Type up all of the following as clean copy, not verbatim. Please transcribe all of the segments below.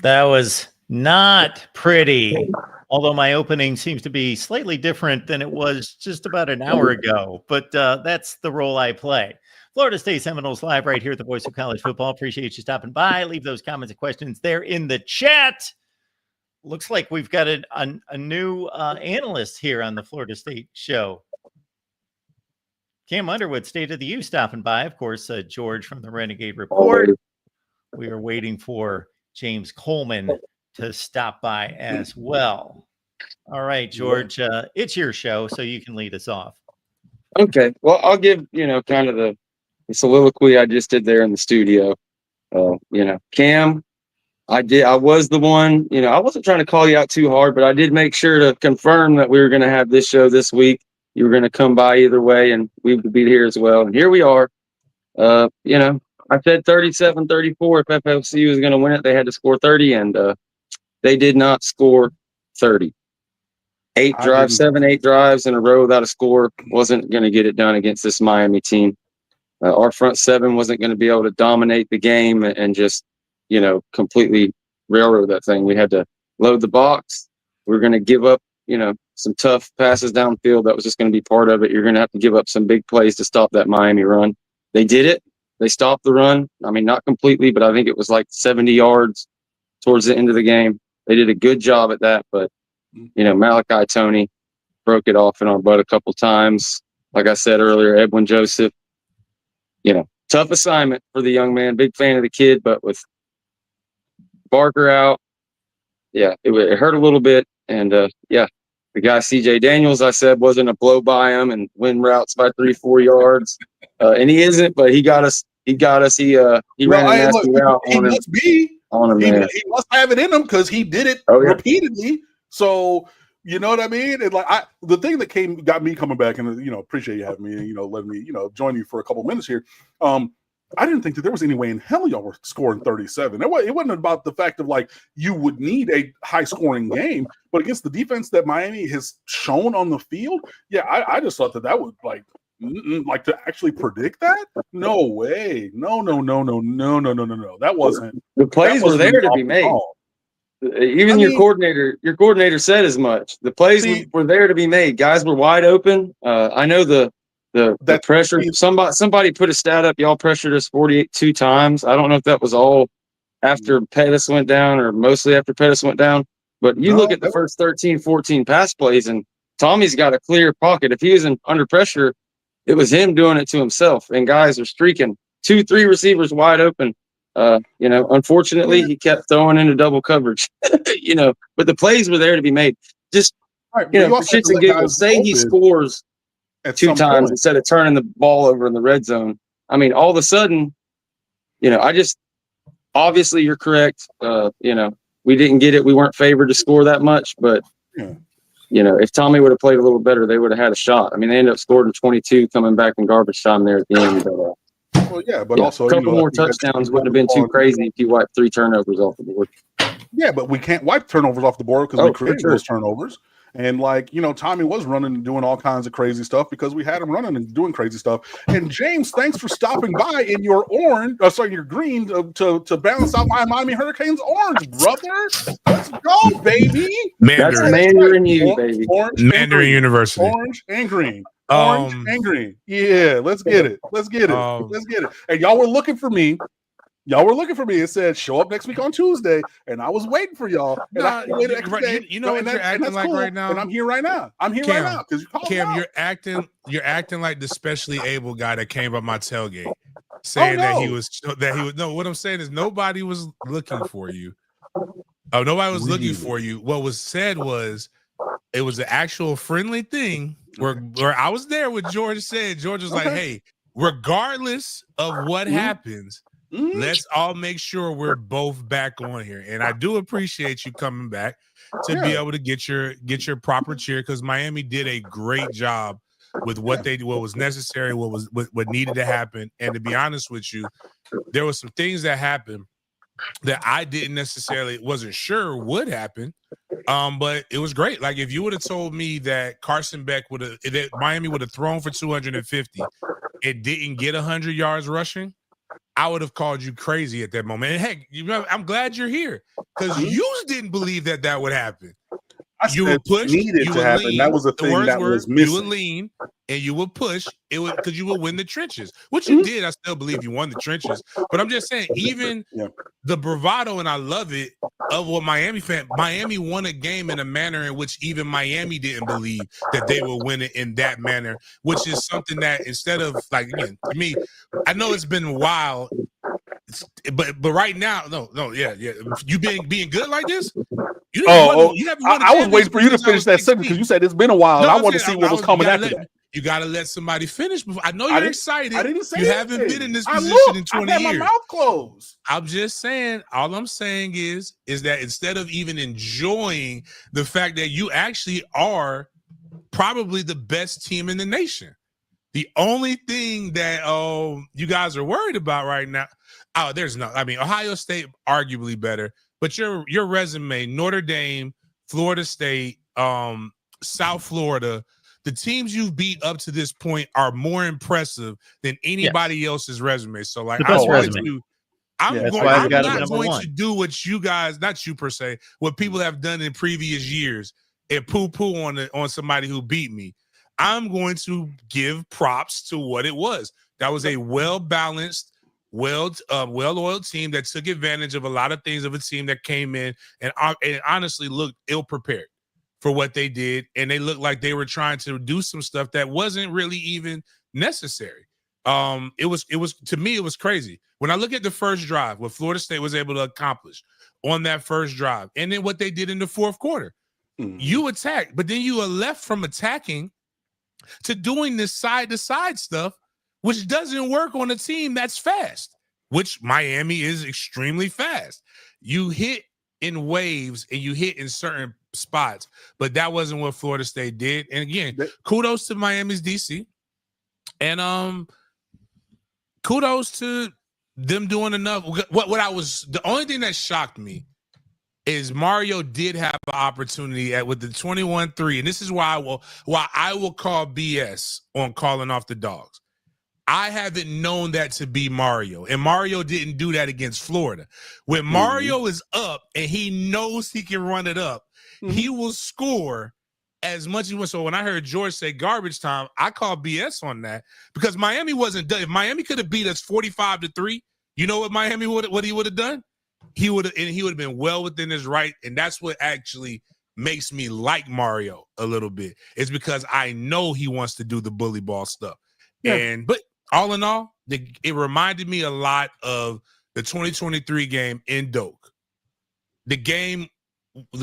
That was not pretty. Although my opening seems to be slightly different than it was just about an hour ago. But that's the role I play. Florida State Seminoles live right here at the Voice of College Football. Appreciate you stopping by. Leave those comments and questions there in the chat. Looks like we've got a new analyst here on the Florida State show. Cam Underwood, State of the U, stopping by. Of course, George from the Renegade Report. We are waiting for James Coleman to stop by as well. All right, George, it's your show, so you can lead us off. Okay. Well, I'll give, kind of the soliloquy I just did there in the studio. Cam, I was the one, I wasn't trying to call you out too hard, but I did make sure to confirm that we were going to have this show this week. You were going to come by either way, and we would be here as well. And here we are. I said 37-34. If FLC was going to win it, they had to score 30, and they did not score 30. 8 drives in a row without a score wasn't going to get it done against this Miami team. Our front seven wasn't going to be able to dominate the game and just, completely railroad that thing. We had to load the box. We were going to give up, some tough passes downfield. That was just going to be part of it. You're going to have to give up some big plays to stop that Miami run. They did it. They stopped the run. I mean, not completely, but I think it was like 70 yards towards the end of the game. They did a good job at that, but Malachi Tony broke it off in our butt a couple times. Like I said earlier, Edwin Joseph, tough assignment for the young man. Big fan of the kid, but with Barker out, it hurt a little bit. And the guy CJ Daniels, I said, wasn't a blow by him and win routes by 3-4 yards, and he isn't. But he got us. He ran a nasty route on him. He must have it in him because he did it repeatedly. So you know what I mean? And the thing that got me coming back, and appreciate you having me, and letting me join you for a couple minutes here. I didn't think that there was any way in hell y'all were scoring 37. It wasn't about the fact of you would need a high scoring game, but against the defense that Miami has shown on the field, I just thought that would to actually predict that? No way. No. That wasn't. The plays were there to be made. Even your coordinator said as much. The plays were there to be made. Guys were wide open. I know the pressure. Somebody put a stat up. Y'all pressured us 42 times. I don't know if that was all after Pettis went down or mostly after Pettis went down. But look at the first 13, 14 pass plays, and Tommy's got a clear pocket. If he was under pressure, it was him doing it to himself. And guys are streaking 2-3 receivers wide open. Unfortunately, he kept throwing into double coverage. But the plays were there to be made. Just for shits and giggles, say he scores two times instead of turning the ball over in the red zone. I mean, all of a sudden, obviously you're correct. We didn't get it. We weren't favored to score that much, but if Tommy would have played a little better, they would have had a shot. I mean, they ended up scoring 22 coming back in garbage time there at the end. But also a couple more touchdowns wouldn't have been too crazy if you wiped 3 turnovers off the board. Yeah, but we can't wipe turnovers off the board because we created those turnovers. And Tommy was running and doing all kinds of crazy stuff because we had him running and doing crazy stuff. And James, thanks for stopping by in your your green to balance out my Miami Hurricanes orange, brother. Let's go, baby. That's Mandarin U, baby. Mandarin University. Orange and green. Orange and green. Yeah, let's get it. Let's get it. And y'all were looking for me. It said show up next week on Tuesday, and I was waiting for y'all. And I waited extra day. What you're acting like right now. And I'm here right now. Because you called Cam, you're acting like the specially able guy that came up my tailgate, saying that he was. No, what I'm saying is nobody was looking for you. Oh, nobody was looking for you. What was said was it was an actual friendly thing where I was there. What George said. George was like, "Hey, regardless of what happens." Let's all make sure we're both back on here. And I do appreciate you coming back to be able to get your proper cheer, because Miami did a great job with what was necessary, what needed to happen. And to be honest with you, there were some things that happened that I wasn't sure would happen. But it was great. Like if you would have told me that Carson Beck that Miami would have thrown for 250, it didn't get 100 yards rushing, I would have called you crazy at that moment. And heck, I'm glad you're here because you didn't believe that would happen. You would push, needed you to would happen. lean. That was the thing that was missing. You would lean and you would push. It would because you would win the trenches, which you did. I still believe you won the trenches, but I'm just saying, even the bravado, and I love it, of what Miami won a game in a manner in which even Miami didn't believe that they would win it in that manner, which is something that instead of like, again, to me, I know it's been wild, but right now, you being good like this. I was waiting for you to finish that sentence because you said it's been a while, and I wanted to see what was coming after that. You got to let somebody finish before. I know you're excited. I didn't say you anything. Haven't been in this position in 20 years. I had my mouth closed. I'm just saying. All I'm saying is that instead of even enjoying the fact that you actually are probably the best team in the nation, the only thing that you guys are worried about right now. There's no. I mean, Ohio State arguably better. But your resume, Notre Dame, Florida State, South Florida, the teams you've beat up to this point are more impressive than anybody else's resume. So, like, I'm not going to do what you guys, not you per se, what people have done in previous years and poo-poo on somebody who beat me. I'm going to give props to what it was. That was a well-balanced, well-oiled team that took advantage of a lot of things of a team that came in and honestly looked ill-prepared for what they did, and they looked like they were trying to do some stuff that wasn't really even necessary. It was to me, it was crazy. When I look at the first drive, what Florida State was able to accomplish on that first drive, and then what they did in the fourth quarter, you attacked, but then you are left from attacking to doing this side-to-side stuff, which doesn't work on a team that's fast, which Miami is extremely fast. You hit in waves and you hit in certain spots, but that wasn't what Florida State did. And again, kudos to Miami's DC, and kudos to them doing enough. The only thing that shocked me is Mario did have an opportunity with the 21-3, and this is why I will call BS on calling off the dogs. I haven't known that to be Mario, and Mario didn't do that against Florida. When Mario is up and he knows he can run it up, he will score as much as he wants. So when I heard George say garbage time, I call BS on that because Miami wasn't done. If Miami could have beat us 45-3, you know what what he would have done? He would have been well within his right, and that's what actually makes me like Mario a little bit. It's because I know he wants to do the bully ball stuff. But all in all, it reminded me a lot of the 2023 game in Doak. The game,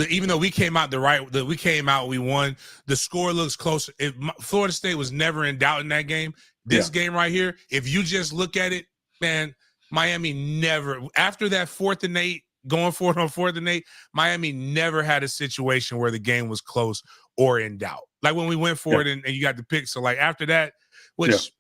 even though we came out we won. The score looks closer. Florida State was never in doubt in that game. This game right here, if you just look at it, man, Miami never, after that 4th and 8, going for it on 4th and 8, Miami never had a situation where the game was close or in doubt. Like when we went for it and you got the pick. So like after that, which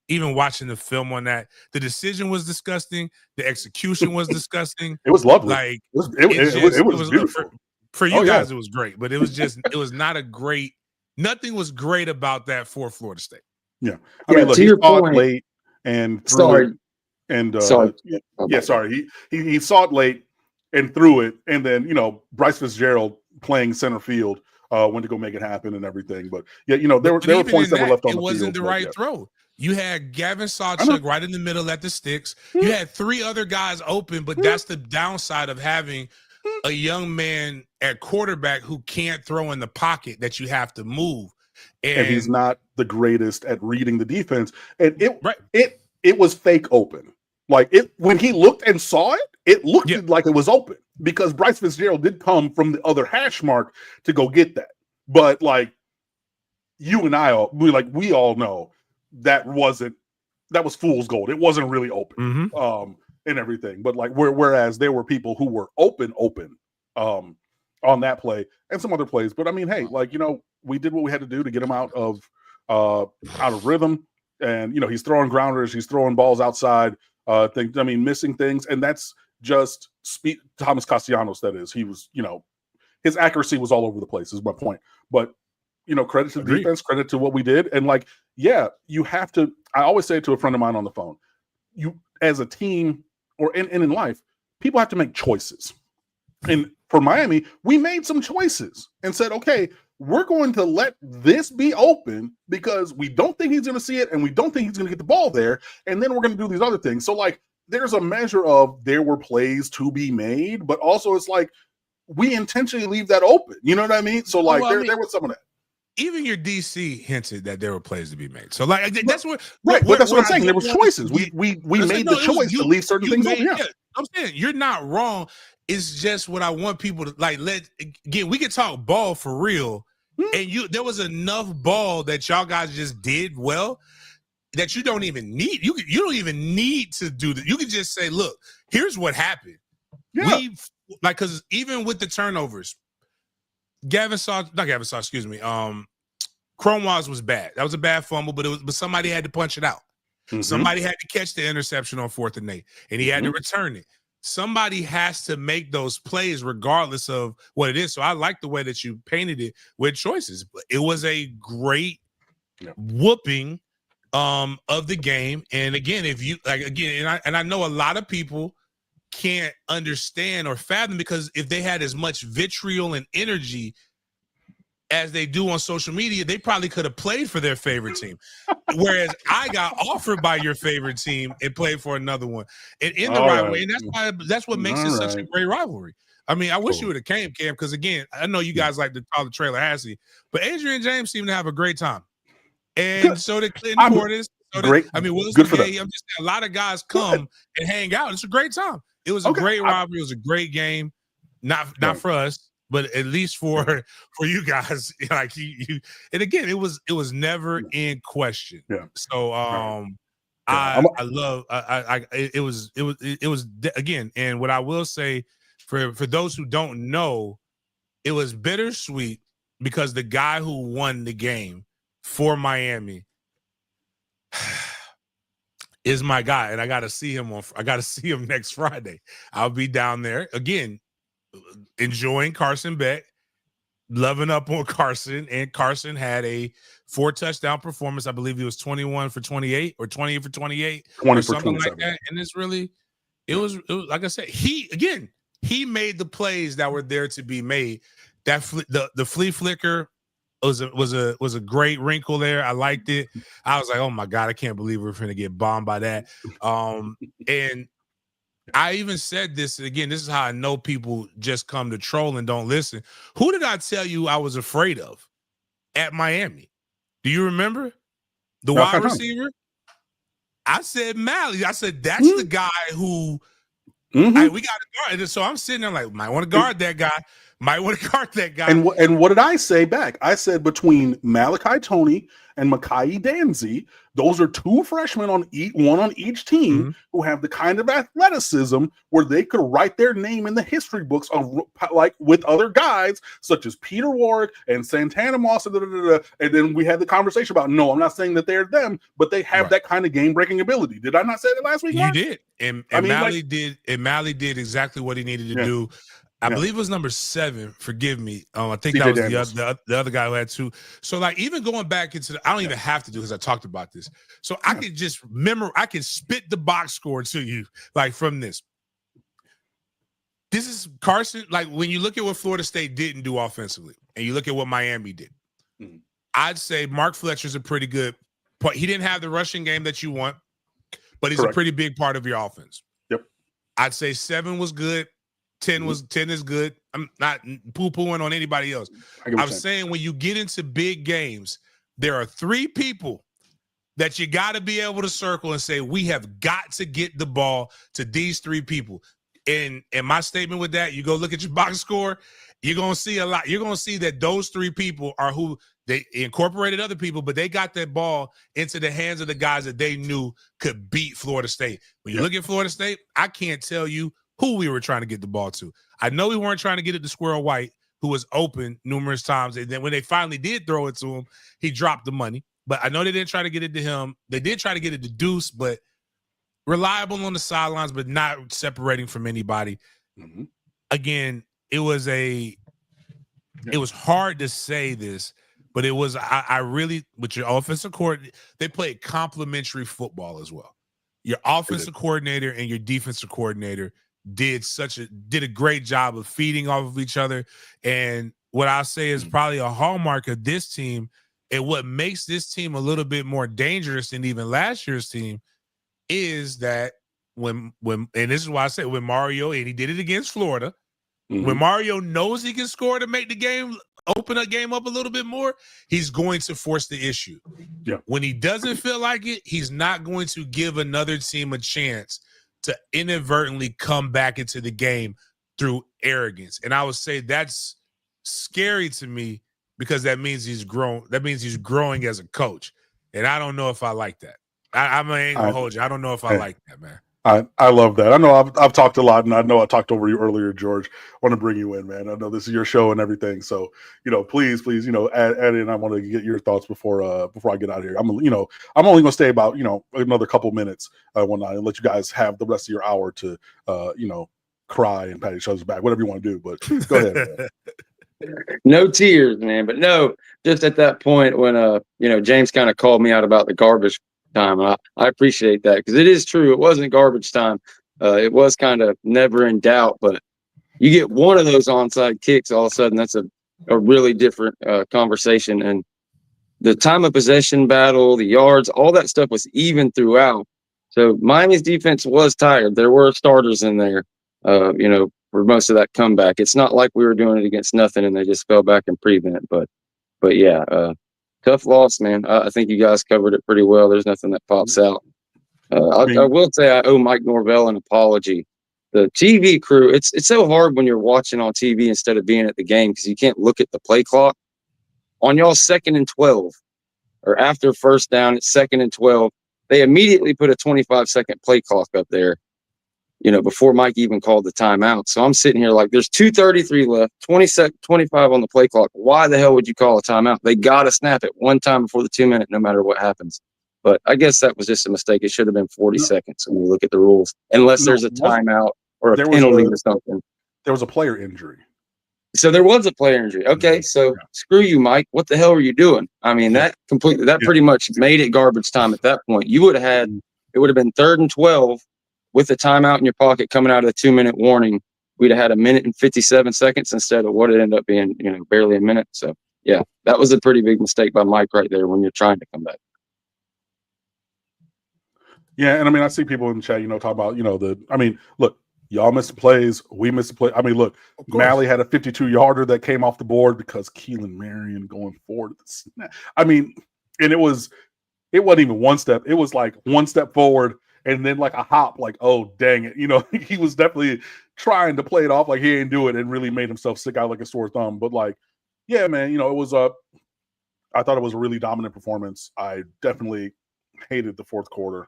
even watching the film on that, the decision was disgusting. The execution was disgusting. It was lovely. Like it was beautiful. For you guys, it was great, but it was just, it was not a great, nothing was great about that for Florida State. Yeah. I mean, look, he saw it late and threw it. And sorry. He saw it late and threw it. And then, Bryce Fitzgerald playing center field went to go make it happen and everything. But there were points that were left on the field. It wasn't the right throw. You had Gavin Sawchuk right in the middle at the sticks. You had 3 other guys open, but that's the downside of having a young man at quarterback who can't throw in the pocket that you have to move. And he's not the greatest at reading the defense. And it was fake open. Like when he looked and saw it, it looked like it was open because Bryce Fitzgerald did come from the other hash mark to go get that. But like you and I, we all know that was fool's gold. It wasn't really open, and everything. But like whereas there were people who were open, on that play and some other plays. But I mean, hey, we did what we had to do to get him out of rhythm. And he's throwing grounders, he's throwing balls outside, missing things, and that's just Thomas Castellanos. That is, he was, his accuracy was all over the place. Is my point. But credit to the defense, credit to what we did, and you have to. I always say it to a friend of mine on the phone: you as a team or in life, people have to make choices. And for Miami, we made some choices and said, okay, we're going to let this be open because we don't think he's going to see it and we don't think he's going to get the ball there. And then we're going to do these other things. So like, there's a measure of there were plays to be made, but also it's like we intentionally leave that open. You know what I mean? So like there was some of that. Even your DC hinted that there were plays to be made. So like that's what but that's what I'm saying. There was choices. We made the choice to leave certain things open. Yeah. I'm saying you're not wrong. It's just what I want people to like. Again, we can talk ball for real, and there was enough ball that y'all guys just did well that you don't even need. You don't even need to do that. You can just say, look, here's what happened. Yeah. Because even with the turnovers, excuse me. Cromwell's was bad. That was a bad fumble, but somebody had to punch it out. Mm-hmm. Somebody had to catch the interception on 4th and 8, and he had to return it. Somebody has to make those plays regardless of what it is. So I like the way that you painted it with choices. It was a great whooping of the game. And again, if you and I know a lot of people can't understand or fathom, because if they had as much vitriol and energy as they do on social media, they probably could have played for their favorite team. Whereas I got offered by your favorite team and played for another one. And in the rivalry, and that's what makes it such a great rivalry. I mean, I wish you would have came, Cam, because again, I know you guys like to call the trailer Hassie, but Adrian James seemed to have a great time. And so did Clinton Portis. Great. I mean, good for them. I'm just saying, a lot of guys come and hang out. It's a great time. It was a great rivalry. It was a great game. Not for us, but at least for you guys. Like you and again, it was never in question. Yeah. So it was again, and what I will say for those who don't know, it was bittersweet because the guy who won the game for Miami is my guy, and I got to see him next Friday. I'll be down there again, enjoying Carson Beck, loving up on Carson, and Carson had a 4-touchdown performance. I believe he was 21 for 28 or 20 for 28 or something like that. And it was like I said, he made the plays that were there to be made. That the flea flicker was a great wrinkle there. I liked it. I was like, oh my God, I can't believe we're going to get bombed by that. And I even said this again. This is how I know people just come to troll and don't listen. Who did I tell you I was afraid of at Miami? Do you remember the wide receiver? I said Malley. I said that's the guy who we got to guard. And so I'm sitting there like, might want to guard that guy. Might want to guard that guy. And what did I say back? I said between Malachi Toney and Mekhi Danzy, those are 2 freshmen on each team who have the kind of athleticism where they could write their name in the history books of like with other guys such as Peter Warrick and Santana Moss. And then we had the conversation about, no, I'm not saying that they're them, but they have that kind of game-breaking ability. Did I not say that last week? You did. And Malley did exactly what he needed to do. I believe it was number 7. Forgive me. I think that was the other guy who had 2. So, like, even going back into I don't even have to do because I talked about this. So I could just I can spit the box score to you, like from this. This is Carson. Like, when you look at what Florida State didn't do offensively, and you look at what Miami did, I'd say Mark Fletcher's a pretty good. He didn't have the rushing game that you want, but he's a pretty big part of your offense. Yep. I'd say 7 was good. 10 is good. I'm not poo-pooing on anybody else. I'm saying when you get into big games, there are 3 people that you got to be able to circle and say, we have got to get the ball to these 3 people. And my statement with that, you go look at your box score, you're going to see a lot. You're going to see that those 3 people are who they incorporated other people, but they got that ball into the hands of the guys that they knew could beat Florida State. When you look at Florida State, I can't tell you who we were trying to get the ball to. I know we weren't trying to get it to Squirrel White, who was open numerous times. And then when they finally did throw it to him, he dropped the money. But I know they didn't try to get it to him. They did try to get it to Deuce, but reliable on the sidelines, but not separating from anybody. Again, it was hard to say this, but it was, I really, with your offensive court, they played complementary football as well. Your offensive coordinator and your defensive coordinator did a great job of feeding off of each other. And what I'll say is probably a hallmark of this team, and what makes this team a little bit more dangerous than even last year's team, is that when and this is why I say when Mario, and he did it against Florida, when Mario knows he can score to make the game, open a game up a little bit more, he's going to force the issue. Yeah. When he doesn't feel like it, he's not going to give another team a chance to inadvertently come back into the game through arrogance. And I would say that's scary to me, because that means he's grown. That means he's growing as a coach. And I don't know if I like that. I ain't gonna hold you. I don't know if I like that, man. I love that. I know I've talked a lot, and I know I talked over you earlier, George. I want to bring you in, man. I know this is your show and everything, so please, add in. I want to get your thoughts before I get out of here. I'm only going to stay about another couple minutes and let you guys have the rest of your hour to cry and pat each other's back, whatever you want to do. But go ahead. Man. No tears, man. But no, just at that point when James kind of called me out about the garbage time. And I appreciate that, because it is true. It wasn't garbage time. It was kind of never in doubt, but you get one of those onside kicks, all of a sudden that's a really different conversation. And the time of possession battle, the yards, all that stuff was even throughout. So Miami's defense was tired. There were starters in there, for most of that comeback. It's not like we were doing it against nothing and they just fell back in prevent. But yeah, tough loss, man. I think you guys covered it pretty well. There's nothing that pops out. I will say I owe Mike Norvell an apology. The TV crew, it's so hard when you're watching on TV instead of being at the game, because you can't look at the play clock. On y'all 2nd and 12, or after first down, it's 2nd and 12. They immediately put a 25-second play clock up there, before Mike even called the timeout. So I'm sitting here like, there's 2:33 left, 25 on the play clock. Why the hell would you call a timeout? They got to snap it one time before the 2-minute, no matter what happens. But I guess that was just a mistake. It should have been 40 seconds when you look at the rules, unless there's a timeout or a penalty or something. There was a player injury. So there was a player injury. Okay, so screw you, Mike. What the hell are you doing? I mean, that pretty much made it garbage time at that point. You would have it would have been 3rd and 12 with the timeout in your pocket coming out of the 2-minute warning. We'd have had 1 minute and 57 seconds instead of what it ended up being, barely a minute. So yeah, that was a pretty big mistake by Mike right there when you're trying to come back. Yeah, and I mean, I see people in the chat, talk about, look, y'all missed the plays, we missed the play. I mean, look, Malley had a 52-yarder that came off the board because Keelan Marion going forward. I mean, and it wasn't even one step. It was like one step forward and then like a hop, like, oh, dang it. He was definitely trying to play it off like he didn't do it and really made himself stick out like a sore thumb. But like, yeah, man, it was I thought it was a really dominant performance. I definitely hated the fourth quarter.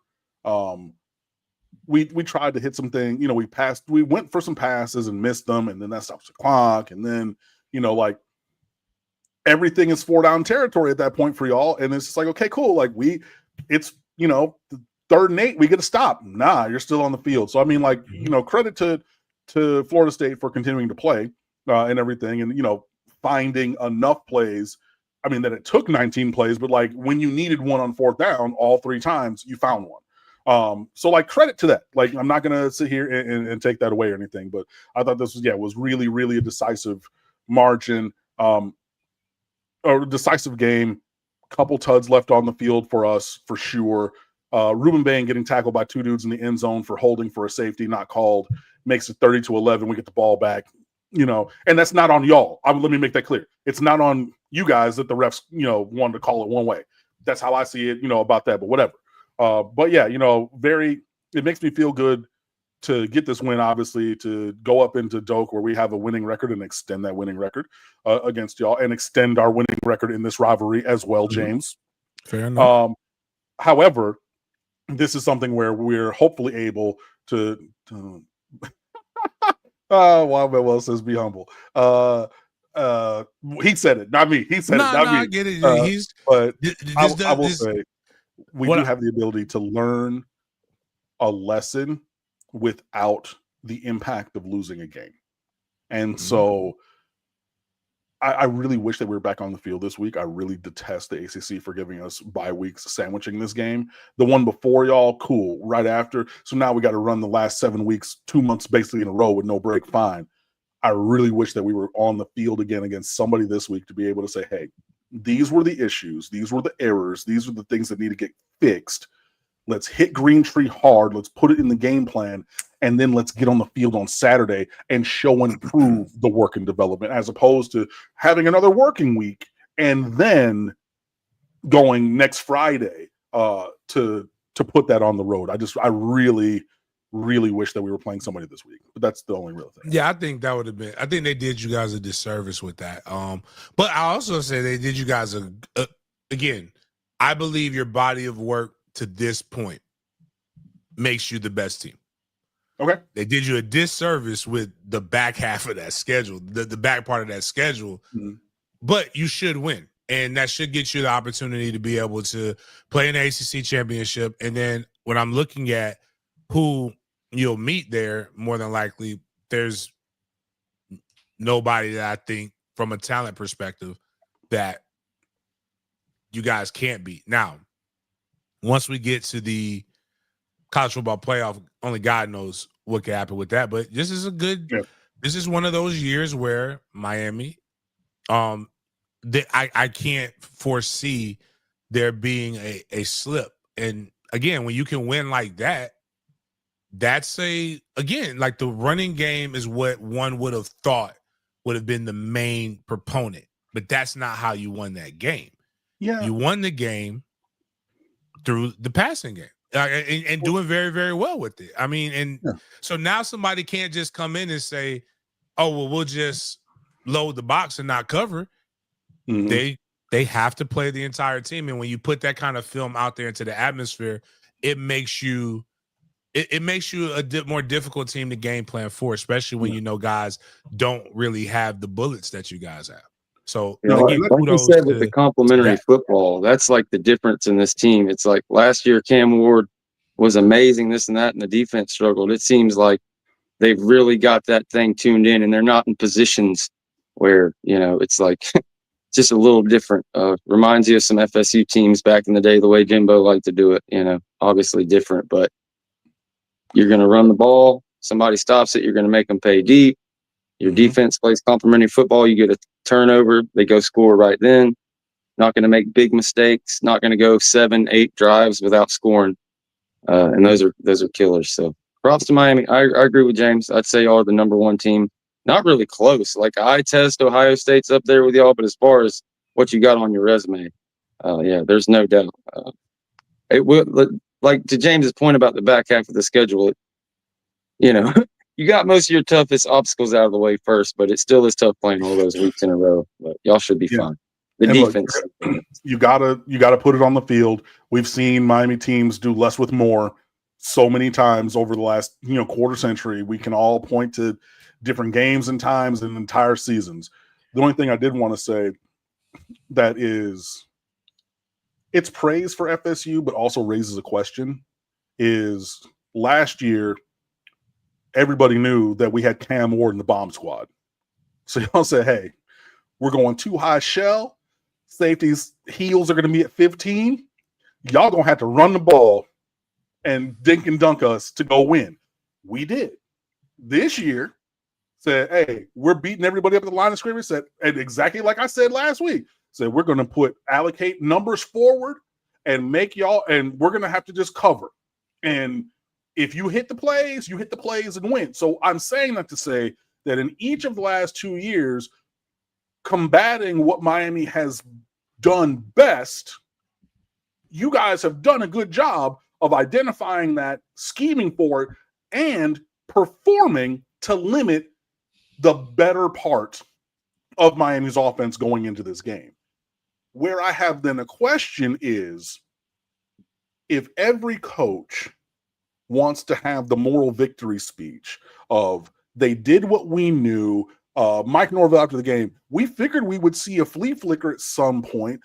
We tried to hit something, we went for some passes and missed them, and then that stops the clock, and then like everything is 4-down territory at that point for y'all, and it's just like, okay, cool, like it's the 3rd and 8, we get a stop. Nah, you're still on the field. So I mean, like, credit to Florida State for continuing to play and everything, and finding enough plays. I mean, that it took 19 plays, but like when you needed one on 4th down, all 3 times you found one. So like credit to that. Like, I'm not gonna sit here and take that away or anything, but I thought this was really, really a decisive margin, or decisive game. Couple tuds left on the field for us for sure. Ruben Bain getting tackled by 2 dudes in the end zone for holding for a safety, not called, makes it 30-11. We get the ball back, and that's not on y'all. Let me make that clear. It's not on you guys that the refs, wanted to call it one way. That's how I see it, about that, but whatever. But yeah, it makes me feel good to get this win, obviously, to go up into Doak where we have a winning record and extend that winning record against y'all, and extend our winning record in this rivalry as well, James. Fair enough. However, this is something where we're hopefully able to well says be humble. He said it, not me. He said it, not me. I get it. I will say we do have the ability to learn a lesson without the impact of losing a game. And so I really wish that we were back on the field this week. I really detest the ACC for giving us bye weeks sandwiching this game. The one before y'all, cool. Right after, so now we got to run the last 7 weeks, 2 months basically in a row with no break. Fine. I really wish that we were on the field again against somebody this week to be able to say, hey, these were the issues. These were the errors. These are the things that need to get fixed. Let's hit Green Tree hard. Let's put it in the game plan. And then let's get on the field on Saturday and show and prove the work and development, as opposed to having another working week and then going next Friday to put that on the road. I really wish that we were playing somebody this week, but that's the only real thing. Yeah, I think that would have been. I think they did you guys a disservice with that. But I also say they did you guys again. I believe your body of work to this point makes you the best team. Okay. They did you a disservice with the back half of that schedule, the back part of that schedule, but you should win. And that should get you the opportunity to be able to play an ACC championship. And then when I'm looking at who you'll meet there, more than likely, there's nobody that I think from a talent perspective that you guys can't beat. Now, once we get to the college football playoff, only God knows what could happen with that. But this is a good, this is one of those years where Miami, I can't foresee there being a slip. And again, when you can win like that, that's again, like the running game is what one would have thought would have been the main proponent, but that's not how you won that game. Yeah. You won the game through the passing game. And doing very, very well with it. I mean, so now somebody can't just come in and say, oh, well, we'll just load the box and not cover. They have to play the entire team. And when you put that kind of film out there into the atmosphere, it makes you a more difficult team to game plan for, especially when you know guys don't really have the bullets that you guys have. So, like you said, with the complementary football, that's like the difference in this team. It's like last year, Cam Ward was amazing, this and that, and the defense struggled. It seems like they've really got that thing tuned in, and they're not in positions where, it's like just a little different. Reminds you of some FSU teams back in the day, the way Jimbo liked to do it, obviously different, but you're going to run the ball. Somebody stops it. You're going to make them pay deep. Your defense plays complementary football. You get a turnover. They go score right then. Not going to make big mistakes. Not going to go 7-8 drives without scoring. And those are killers. So props to Miami. I agree with James. I'd say y'all are the number one team. Not really close. Like I test Ohio State's up there with y'all, but as far as what you got on your resume, there's no doubt. It will, like to James's point about the back half of the schedule. You got most of your toughest obstacles out of the way first, but it still is tough playing all those weeks in a row. But y'all should be fine. The defense. Look, you gotta put it on the field. We've seen Miami teams do less with more so many times over the last quarter century. We can all point to different games and times and entire seasons. The only thing I did want to say that is it's praise for FSU, but also raises a question is last year everybody knew that we had Cam Ward in the bomb squad. So y'all said, hey, we're going too high shell. Safeties, heels are going to be at 15. Y'all going to have to run the ball and dink and dunk us to go win. We did. This year, said, hey, we're beating everybody up at the line of scrimmage. Said, and exactly like I said last week, said we're going to allocate numbers forward and make y'all, and we're going to have to just cover. And if you hit the plays, and win. So I'm saying that to say that in each of the last 2 years, combating what Miami has done best, you guys have done a good job of identifying that, scheming for it, and performing to limit the better part of Miami's offense going into this game. Where I have then a question is, if every coach wants to have the moral victory speech of they did what we knew, Mike Norvell after the game, we figured we would see a flea flicker at some point.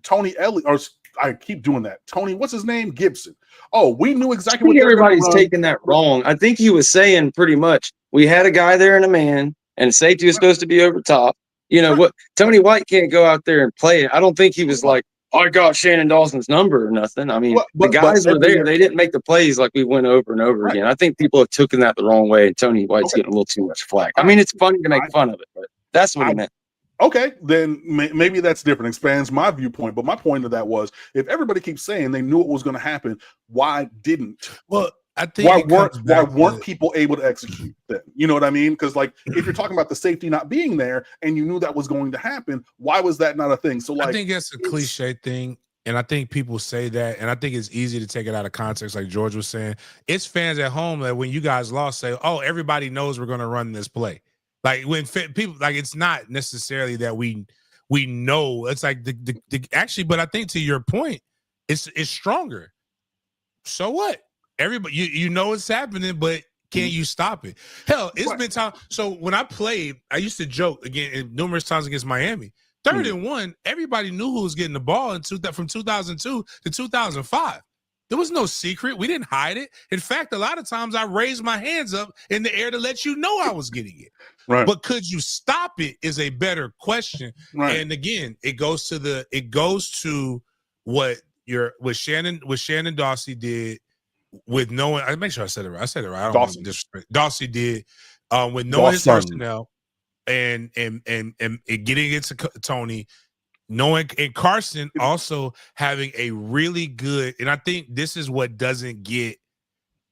Tony Elliott, or I keep doing that. Tony, what's his name? Gibson. Oh, we knew exactly what everybody's taking that wrong. I think he was saying pretty much we had a guy there and a man, and safety was supposed to be over top. You know what? Tony White can't go out there and play it. I don't think he was like, I got Shannon Dawson's number or nothing. I mean, the guys were there. They didn't make the plays like we went over and over again. I think people have taken that the wrong way, and Tony White's getting a little too much flack. I mean, it's funny to make fun of it, but that's what he meant. Okay, then maybe that's different. Expands my viewpoint. But my point of that was, if everybody keeps saying they knew what was going to happen, why didn't? Well, I think why weren't people able to execute then? You know what I mean? Because like, if you're talking about the safety not being there and you knew that was going to happen, why was that not a thing? So like, I think that's a cliche thing. And I think people say that, and I think it's easy to take it out of context, like George was saying. It's fans at home that when you guys lost say, oh, everybody knows we're going to run this play. Like when people, like, it's not necessarily that we know. It's like the actually, but I think to your point, it's stronger. So what? Everybody, you know it's happening, but can you stop it? Hell, it's been time. So when I played, I used to joke again numerous times against Miami. 3rd and 1, everybody knew who was getting the ball from 2002 to 2005. There was no secret. We didn't hide it. In fact, a lot of times I raised my hands up in the air to let you know I was getting it. Right. But could you stop it is a better question. Right. And again, it goes to what Shannon Dawsey did with knowing. I make sure I said it right. I said it right. I don't want to disrespect. Dawsey did with knowing his personnel and getting it to Tony. Knowing and Carson also having a really good, and I think this is what doesn't get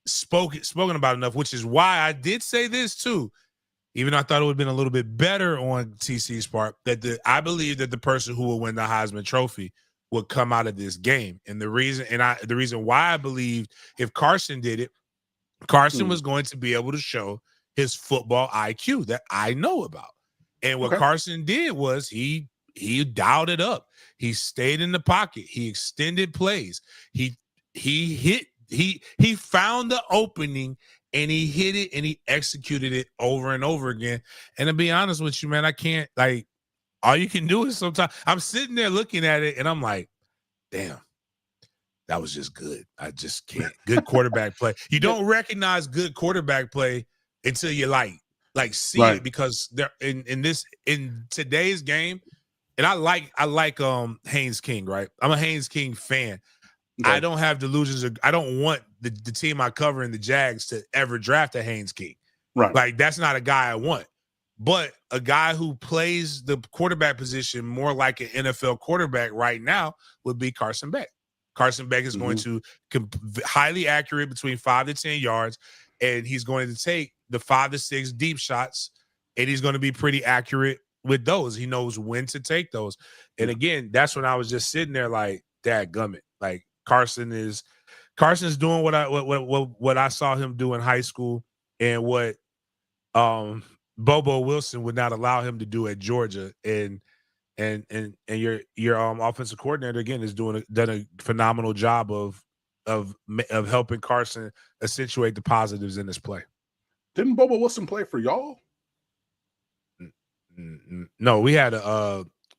spoken about enough, which is why I did say this too, even though I thought it would have been a little bit better on TC's part, that I believe that the person who will win the Heisman Trophy would come out of this game. And the reason why I believed if Carson did it, Carson was going to be able to show his football IQ that I know about. And what Carson did was he dialed it up. He stayed in the pocket. He extended plays. He found the opening and he hit it and he executed it over and over again. And to be honest with you, man, I can't, like, all you can do is sometimes I'm sitting there looking at it and I'm like, damn, that was just good. I just can't. Good quarterback play. You don't recognize good quarterback play until you like see it, because they're in today's game. And I like Haynes King, right? I'm a Haynes King fan. Okay. I don't have delusions. I don't want the team I cover in the Jags to ever draft a Haynes King. Right. Like, that's not a guy I want. But a guy who plays the quarterback position more like an NFL quarterback right now would be Carson Beck. Carson Beck is going to highly accurate between 5 to 10 yards, and he's going to take the 5 to 6 deep shots, and he's going to be pretty accurate with those. He knows when to take those. And again, that's when I was just sitting there like, dadgummit. Like, Carson's doing what I saw him do in high school, and what Bobo Wilson would not allow him to do at Georgia. And your offensive coordinator again is done a phenomenal job of helping Carson accentuate the positives in this play. Didn't Bobo Wilson play for y'all? No, we had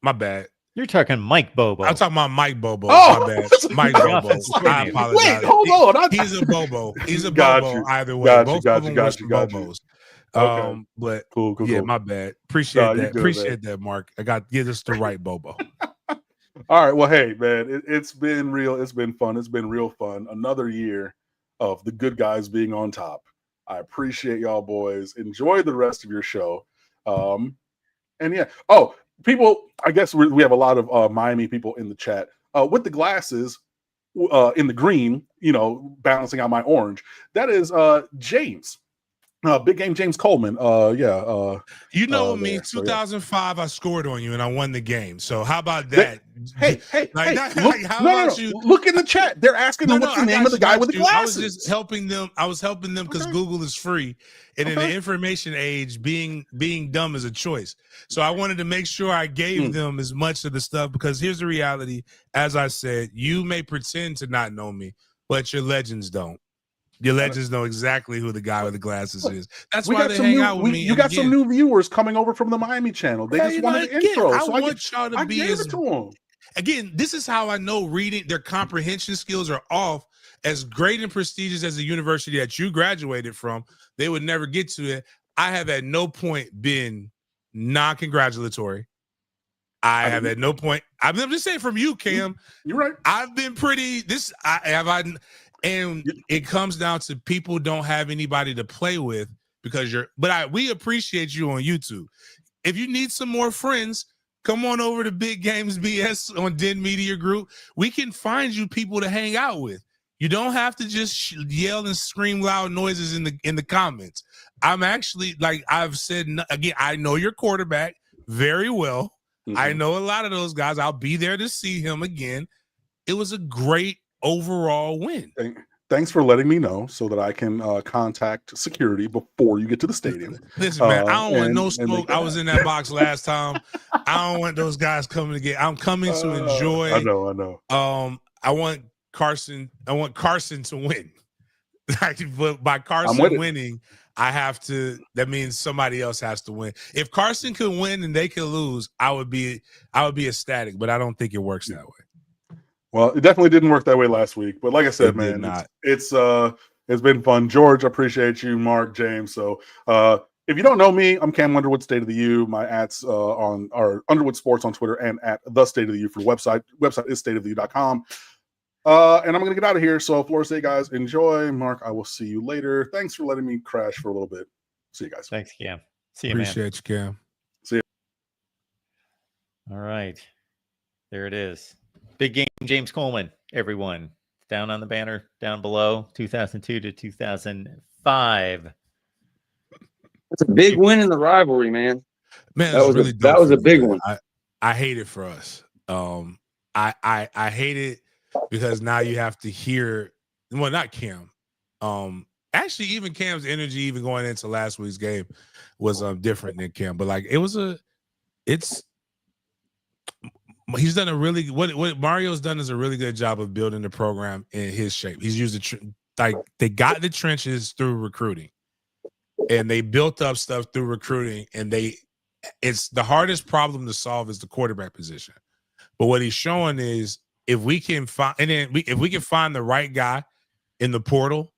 my bad. You're talking Mike Bobo. I'm talking about Mike Bobo. Oh, my bad. Mike Bobo. I apologize. Wait, hold on. He's a Bobo. He's a Got Bobo you. either way. Got Both you, of them were Bobos. Okay. But cool. Yeah, my bad. Appreciate that. Appreciate that, Mark. I got to get us the right Bobo. All right. Well, hey, man, it's been real. It's been fun. It's been real fun. Another year of the good guys being on top. I appreciate y'all, boys. Enjoy the rest of your show. And yeah. Oh, people, I guess we have a lot of Miami people in the chat. With the glasses in the green, balancing out my orange. That is James. Big game James Coleman. You know me, 2005, I scored on you and I won the game. So how about that? Look in the chat. They're asking them what's the name of the guy with the glasses. I was just helping them. I was helping them because Google is free. And in the information age, being dumb is a choice. So I wanted to make sure I gave them as much of the stuff, because here's the reality. As I said, you may pretend to not know me, but your legends don't. Your legends know exactly who the guy with the glasses is. That's why they hang out with me. You got some new viewers coming over from the Miami channel. They just wanted the intro. I want y'all to be as... to them. Again, this is how I know reading, their comprehension skills are off. As great and prestigious as the university that you graduated from, they would never get to it. I have at no point been non-congratulatory. I have at no point. I'm just saying from you, Cam. You're right. I've been pretty. And it comes down to people don't have anybody to play with because we appreciate you on YouTube. If you need some more friends, come on over to Big Games BS on Den Media Group. We can find you people to hang out with. You don't have to just yell and scream loud noises in the comments. I'm actually, like I've said again, I know your quarterback very well. Mm-hmm. I know a lot of those guys. I'll be there to see him again. It was a great overall win. Thanks for letting me know so that I can contact security before you get to the stadium. Listen, man, I don't want no smoke. I was in that box last time. I don't want those guys coming to get. I'm coming to enjoy. I know. I want Carson to win. But by Carson winning, I have to. That means somebody else has to win. If Carson could win and they could lose, I would be ecstatic. But I don't think it works that way. Well, it definitely didn't work that way last week. But like I said, man, it's been fun. George, appreciate you. Mark, James. So if you don't know me, I'm Cam Underwood, State of the U. My ats are Underwood Sports on Twitter and at the State of the U for the website. Website is stateoftheu.com. And I'm going to get out of here. So Florida State guys, enjoy. Mark, I will see you later. Thanks for letting me crash for a little bit. See you guys. Thanks, Cam. See you, Appreciate you, Cam. See you. All right. There it is. Big game, James Coleman, everyone. Down on the banner, down below, 2002 to 2005. That's a big win in the rivalry, man. Man, that was a big one. I hate it for us. I hate it because now you have to hear, well, not Cam. Actually, even Cam's energy, even going into last week's game, was different than Cam. But like, he's done a really what Mario's done is a really good job of building the program in his shape. He's used they got the trenches through recruiting, and they built up stuff through recruiting, and it's the hardest problem to solve is the quarterback position. But what he's showing is if we can find the right guy in the portal,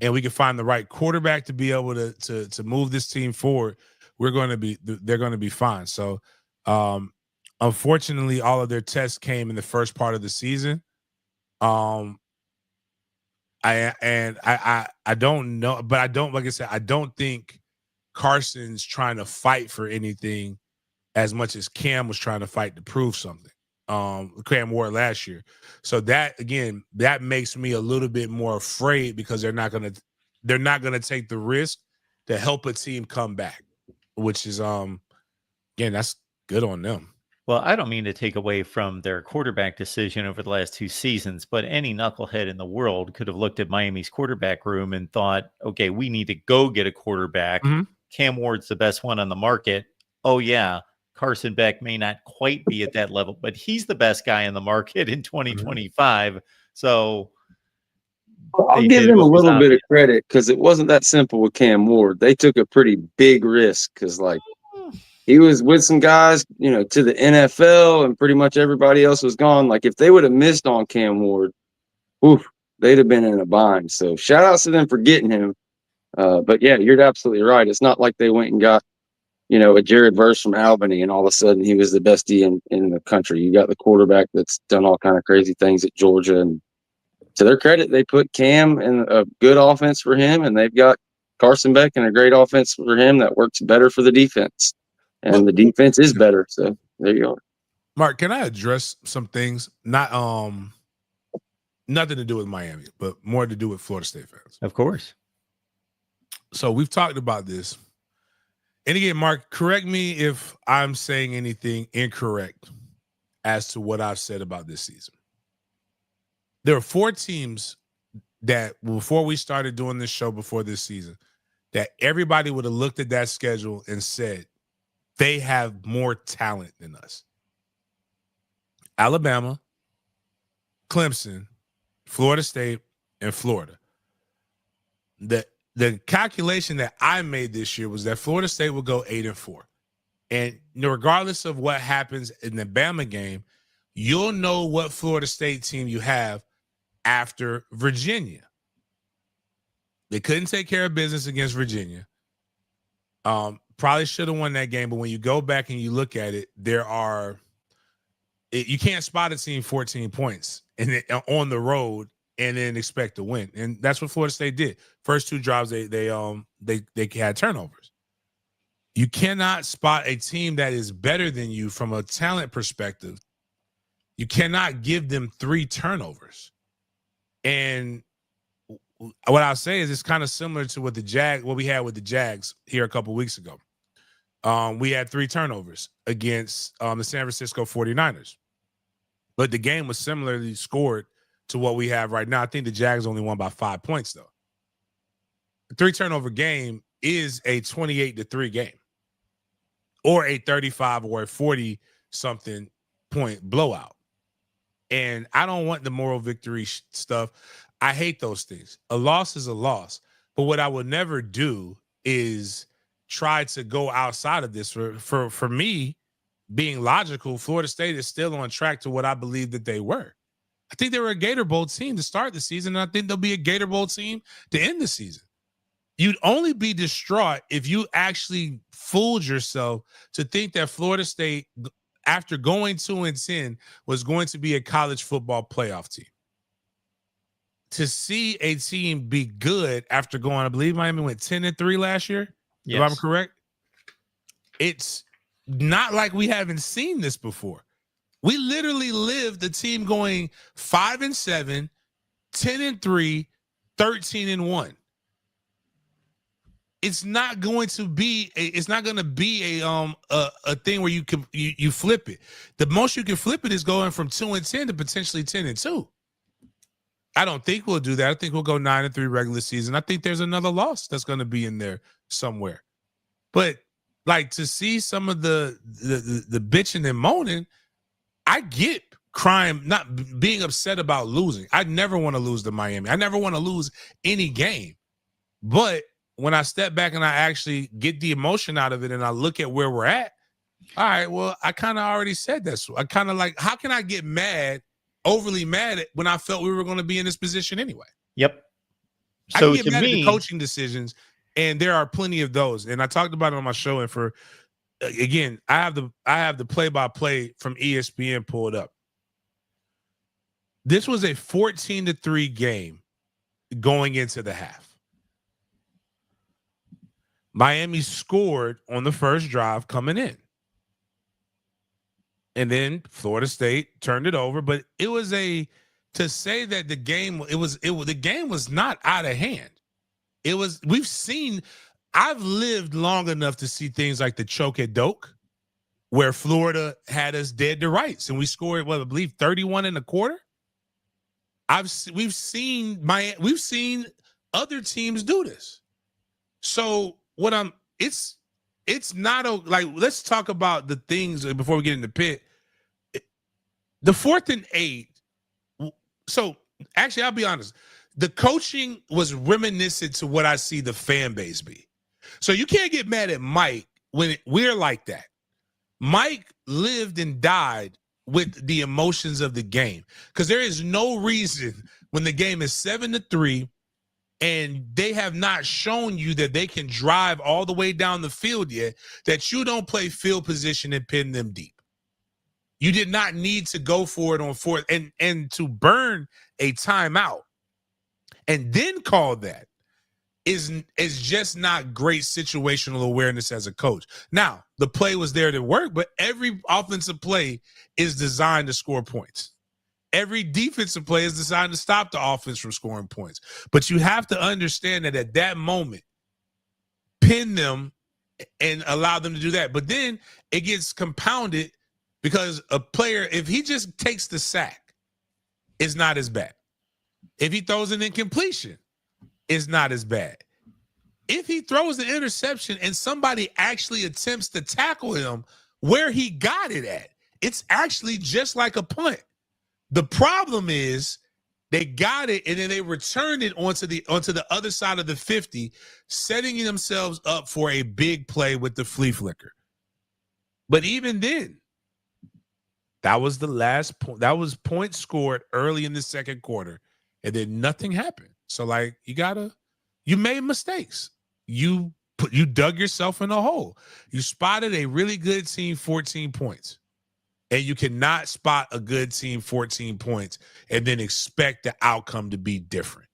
and we can find the right quarterback to be able to move this team forward, they're going to be fine. So. Unfortunately, all of their tests came in the first part of the season. I don't know, but like I said, I don't think Carson's trying to fight for anything as much as Cam was trying to fight to prove something. Cam Ward last year. So that makes me a little bit more afraid because they're not gonna take the risk to help a team come back, which is again, that's good on them. Well, I don't mean to take away from their quarterback decision over the last 2 seasons, but any knucklehead in the world could have looked at Miami's quarterback room and thought, okay, we need to go get a quarterback. Mm-hmm. Cam Ward's the best one on the market. Oh, yeah, Carson Beck may not quite be at that level, but he's the best guy in the market in 2025. Mm-hmm. So I'll give them a little bit of credit because it wasn't that simple with Cam Ward. They took a pretty big risk because, like, he was with some guys, to the NFL, and pretty much everybody else was gone. Like, if they would have missed on Cam Ward, they'd have been in a bind. So shout outs to them for getting him. But yeah, you're absolutely right. It's not like they went and got, a Jared Verse from Albany, and all of a sudden he was the best D in the country. You got the quarterback that's done all kind of crazy things at Georgia. And to their credit, they put Cam in a good offense for him, and they've got Carson Beck in a great offense for him that works better for the defense. And the defense is better. So there you are. Mark, can I address some things? Not nothing to do with Miami, but more to do with Florida State fans. Of course. So we've talked about this. And again, Mark, correct me if I'm saying anything incorrect as to what I've said about this season. There are 4 teams that before we started doing this show before this season, that everybody would have looked at that schedule and said, they have more talent than us. Alabama, Clemson, Florida State, and Florida. The calculation that I made this year was that Florida State will go 8-4. And regardless of what happens in the Bama game, you'll know what Florida State team you have after Virginia. They couldn't take care of business against Virginia. Probably should have won that game, but when you go back and you look at it, there are You can't spot a team 14 points and on the road and then expect to win. And that's what Florida State did. First 2 drives, they had turnovers. You cannot spot a team that is better than you from a talent perspective. You cannot give them 3 turnovers. And what I'll say is it's kind of similar to what we had with the Jags here a couple weeks ago. We had 3 turnovers against the San Francisco 49ers. But the game was similarly scored to what we have right now. I think the Jags only won by 5 points, though. The 3 turnover game is a 28-3 game or a 35 or a 40-something point blowout. And I don't want the moral victory stuff. I hate those things. A loss is a loss. But what I would never do is try to go outside of this. For me, being logical, Florida State is still on track to what I believe that they were. I think they were a Gator Bowl team to start the season, and I think they'll be a Gator Bowl team to end the season. You'd only be distraught if you actually fooled yourself to think that Florida State, after going 2-10, was going to be a college football playoff team. To see a team be good after going, I believe Miami went 10-3 last year, if I'm correct. It's not like we haven't seen this before. We literally lived the team going 5-7, 10-3, 13-1. It's not going to be a thing where you flip it. The most you can flip it is going from 2-10 to potentially 10-2. I don't think we'll do that. I think we'll go 9-3 regular season. I think there's another loss that's going to be in there somewhere. But like, to see some of the bitching and moaning, I get crying, not being upset about losing. I never want to lose to Miami. I never want to lose any game. But when I step back and I actually get the emotion out of it and I look at where we're at, all right, well, I kind of already said that. So I kind of like, how can I get overly mad when I felt we were going to be in this position anyway? Yep. So I can get mad at the coaching decisions, and there are plenty of those. And I talked about it on my show. And again, I have the play-by-play from ESPN pulled up. This was a 14-3 game going into the half. Miami scored on the first drive coming in. And then Florida State turned it over. But it was to say that the game was not out of hand. I've lived long enough to see things like the choke at Doak, where Florida had us dead to rights, and we scored, I believe 31 in the quarter. We've seen other teams do this. So it's not like, let's talk about the things before we get into PITT. The 4th and 8. So actually, I'll be honest. The coaching was reminiscent to what I see the fan base be. So you can't get mad at Mike when we're like that. Mike lived and died with the emotions of the game, because there is no reason when the game is 7-3 and they have not shown you that they can drive all the way down the field yet, that you don't play field position and pin them deep. You did not need to go for it on 4th and to burn a timeout and then call that is just not great situational awareness as a coach. Now, the play was there to work, but every offensive play is designed to score points. Every defensive play is designed to stop the offense from scoring points. But you have to understand that at that moment, pin them and allow them to do that. But then it gets compounded because a player, if he just takes the sack, it's not as bad. If he throws an incompletion, it's not as bad. If he throws the interception and somebody actually attempts to tackle him where he got it at, it's actually just like a punt. The problem is they got it and then they returned it onto the other side of the 50, setting themselves up for a big play with the flea flicker. But even then, that was the last point. That was points scored early in the second quarter, and then nothing happened. So, like, you made mistakes. You dug yourself in a hole. You spotted a really good team 14 points. And you cannot spot a good team 14 points and then expect the outcome to be different.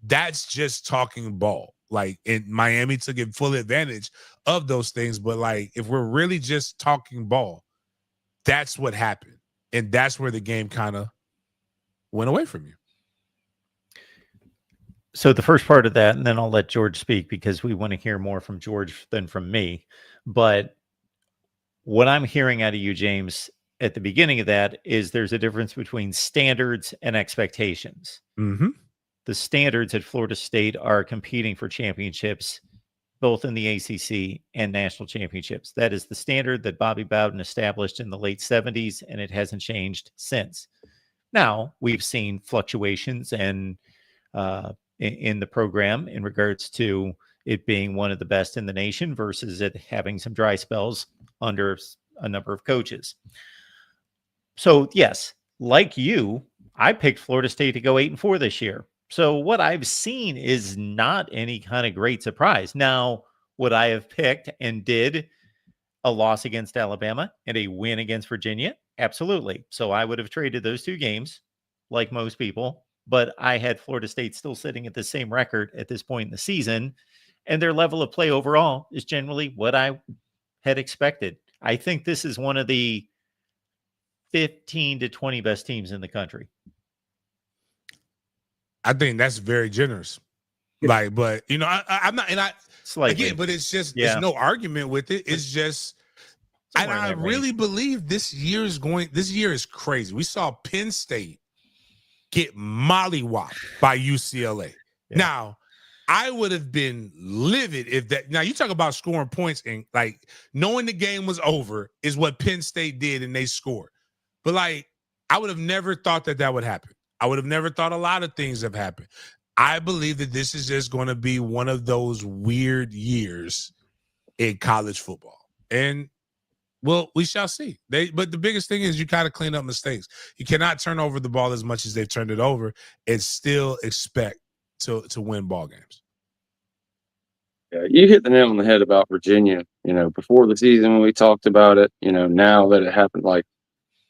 That's just talking ball. Like, in Miami took full advantage of those things. But, like, if we're really just talking ball, that's what happened. And that's where the game kind of went away from you. So the first part of that, and then I'll let George speak because we want to hear more from George than from me. But what I'm hearing out of you, James, at the beginning of that is there's a difference between standards and expectations. Mm-hmm. The standards at Florida State are competing for championships, both in the ACC and national championships. That is the standard that Bobby Bowden established in the late 70s, and it hasn't changed since. Now, we've seen fluctuations and in the program in regards to it being one of the best in the nation versus it having some dry spells under a number of coaches. So, yes, like you, I picked Florida State to go 8-4 this year. So what I've seen is not any kind of great surprise. Now, would I have picked and did a loss against Alabama and a win against Virginia? Absolutely. So I would have traded those two games like most people, but I had Florida State still sitting at the same record at this point in the season, and their level of play overall is generally what I had expected. I think this is one of the 15 to 20 best teams in the country. I think that's very generous. Like, but you know, I'm not, and I Slightly. again, but it's just there's no argument with it. It's just, and I really believe this year is crazy. We saw Penn State get mollywopped by UCLA. Yeah. Now, I would have been livid if that. Now you talk about scoring points and like knowing the game was over is what Penn State did, and they scored. But like, I would have never thought that would happen. I would have never thought a lot of things have happened. I believe that this is just going to be one of those weird years in college football. And, well, we shall see. But the biggest thing is you got to clean up mistakes. You cannot turn over the ball as much as they've turned it over and still expect to win ball games. Yeah, you hit the nail on the head about Virginia. You know, before the season when we talked about it, you know, now that it happened, like,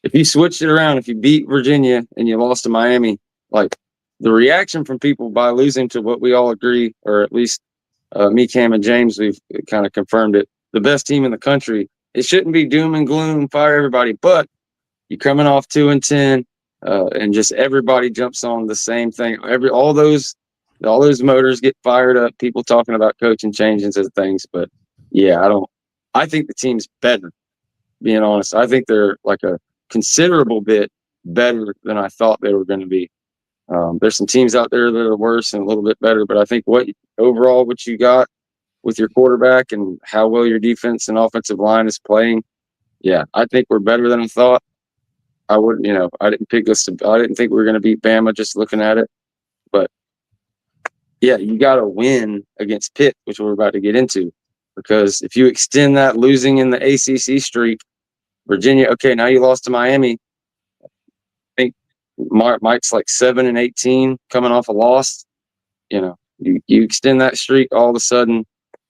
if you switched it around, if you beat Virginia and you lost to Miami, like the reaction from people by losing to what we all agree, or at least me, Cam, and James, we've kind of confirmed it, the best team in the country. It shouldn't be doom and gloom, fire everybody, but you're coming off 2-10, and just everybody jumps on the same thing. All those motors get fired up. People talking about coaching changes and things, but yeah, I think the team's better. Being honest, I think they're like a considerable bit better than I thought they were going to be. There's some teams out there that are worse and a little bit better, but I think what you got with your quarterback and how well your defense and offensive line is playing, yeah, I think we're better than I thought. I didn't think we were going to beat Bama just looking at it, but yeah, you got to win against Pitt, which we're about to get into, because if you extend that losing in the ACC streak, Virginia, okay, now you lost to Miami. I think Mike's like 7-18 coming off a loss. You know, you extend that streak, all of a sudden,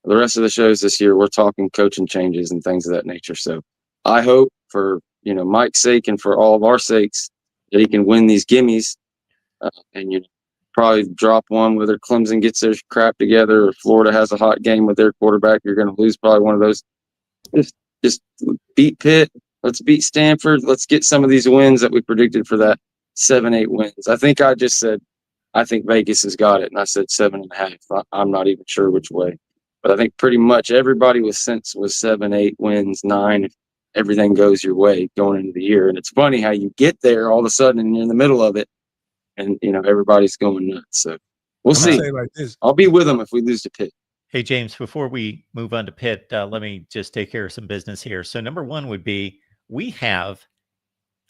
the rest of the shows this year, we're talking coaching changes and things of that nature. So I hope for, you know, Mike's sake and for all of our sakes that he can win these gimmies, and, you know, probably drop one whether Clemson gets their crap together or Florida has a hot game with their quarterback. You're going to lose probably one of those. Just beat Pitt. Let's beat Stanford. Let's get some of these wins that we predicted for that 7-8 wins. I think I just said, I think Vegas has got it. And I said 7.5. I'm not even sure which way, but I think pretty much everybody with sense was 7-8 wins, 9, if everything goes your way going into the year. And it's funny how you get there all of a sudden and you're in the middle of it and, you know, everybody's going nuts. So we'll see. Like this. I'll be with them if we lose to Pitt. Hey, James, before we move on to Pitt, let me just take care of some business here. So number one would be, we have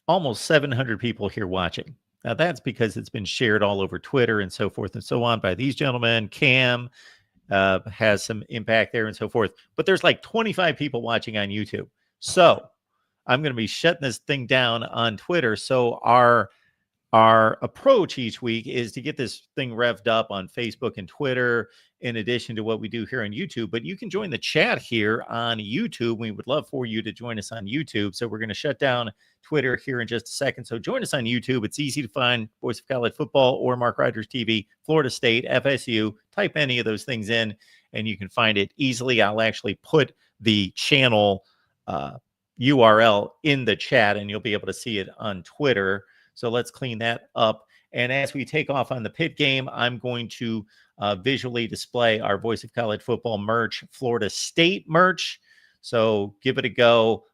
almost 700 people here watching. Now, that's because it's been shared all over Twitter and so forth and so on by these gentlemen. Cam has some impact there and so forth. But there's like 25 people watching on YouTube. So I'm going to be shutting this thing down on Twitter. So our our approach each week is to get this thing revved up on Facebook and Twitter, in addition to what we do here on YouTube. But you can join the chat here on YouTube. We would love for you to join us on YouTube. So we're going to shut down Twitter here in just a second. So join us on YouTube. It's easy to find Voice of College Football or Mark Rogers TV, Florida State, FSU. Type any of those things in and you can find it easily. I'll actually put the channel URL in the chat and you'll be able to see it on Twitter. So let's clean that up. And as we take off on the PITT game, I'm going to visually display our Voice of College Football merch, Florida State merch. So give it a go.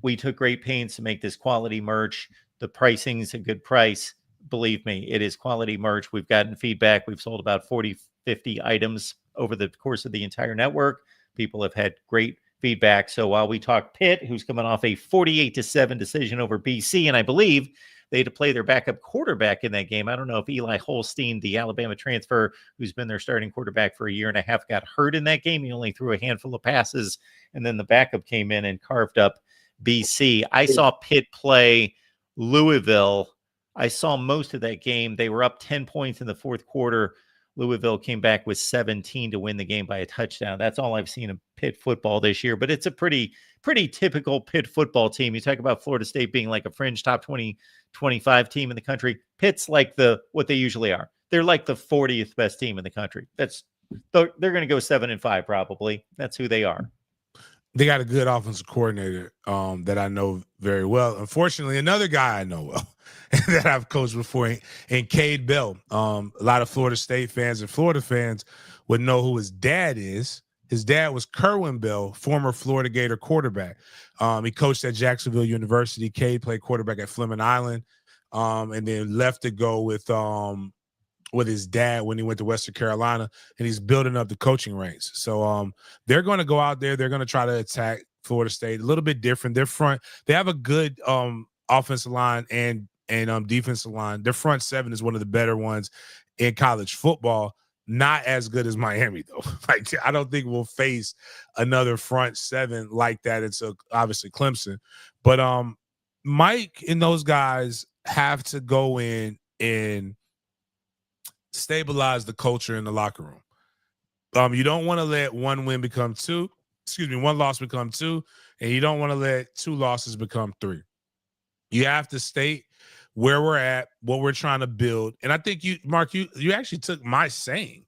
We took great pains to make this quality merch. The pricing's a good price. Believe me, it is quality merch. We've gotten feedback. We've sold about 40, 50 items over the course of the entire network. People have had great feedback. So while we talk PITT, who's coming off a 48-7 decision over BC, and I believe they had to play their backup quarterback in that game. I don't know if Eli Holstein, the Alabama transfer, who's been their starting quarterback for a year and a half, got hurt in that game. He only threw a handful of passes, and then the backup came in and carved up BC. I saw PITT play Louisville. I saw most of that game. They were up 10 points in the fourth quarter. Louisville came back with 17 to win the game by a touchdown. That's all I've seen of PITT football this year, but it's a pretty typical PITT football team. You talk about Florida State being like a fringe top 20, 25 team in the country. PITT's like what they usually are. They're like the 40th best team in the country. They're going to go 7-5 probably. That's who they are. They got a good offensive coordinator that I know very well. Unfortunately, another guy I know well that I've coached before, and Cade Bell. A lot of Florida State fans and Florida fans would know who his dad is. His dad was Kerwin Bell, former Florida Gator quarterback. He coached at Jacksonville University. Cade played quarterback at Fleming Island, and then left to go with his dad when he went to Western Carolina, and he's building up the coaching ranks. So they're going to go out there. They're going to try to attack Florida State. A little bit different. Their front, they have a good offensive line and defensive line. Their front seven is one of the better ones in college football. Not as good as Miami, though. Like, I don't think we'll face another front seven like that. It's obviously Clemson. But Mike and those guys have to go in and stabilize the culture in the locker room. You don't want to let one loss become two, and you don't want to let two losses become three. You have to state where we're at, what we're trying to build. And I think Mark, you actually took my saying.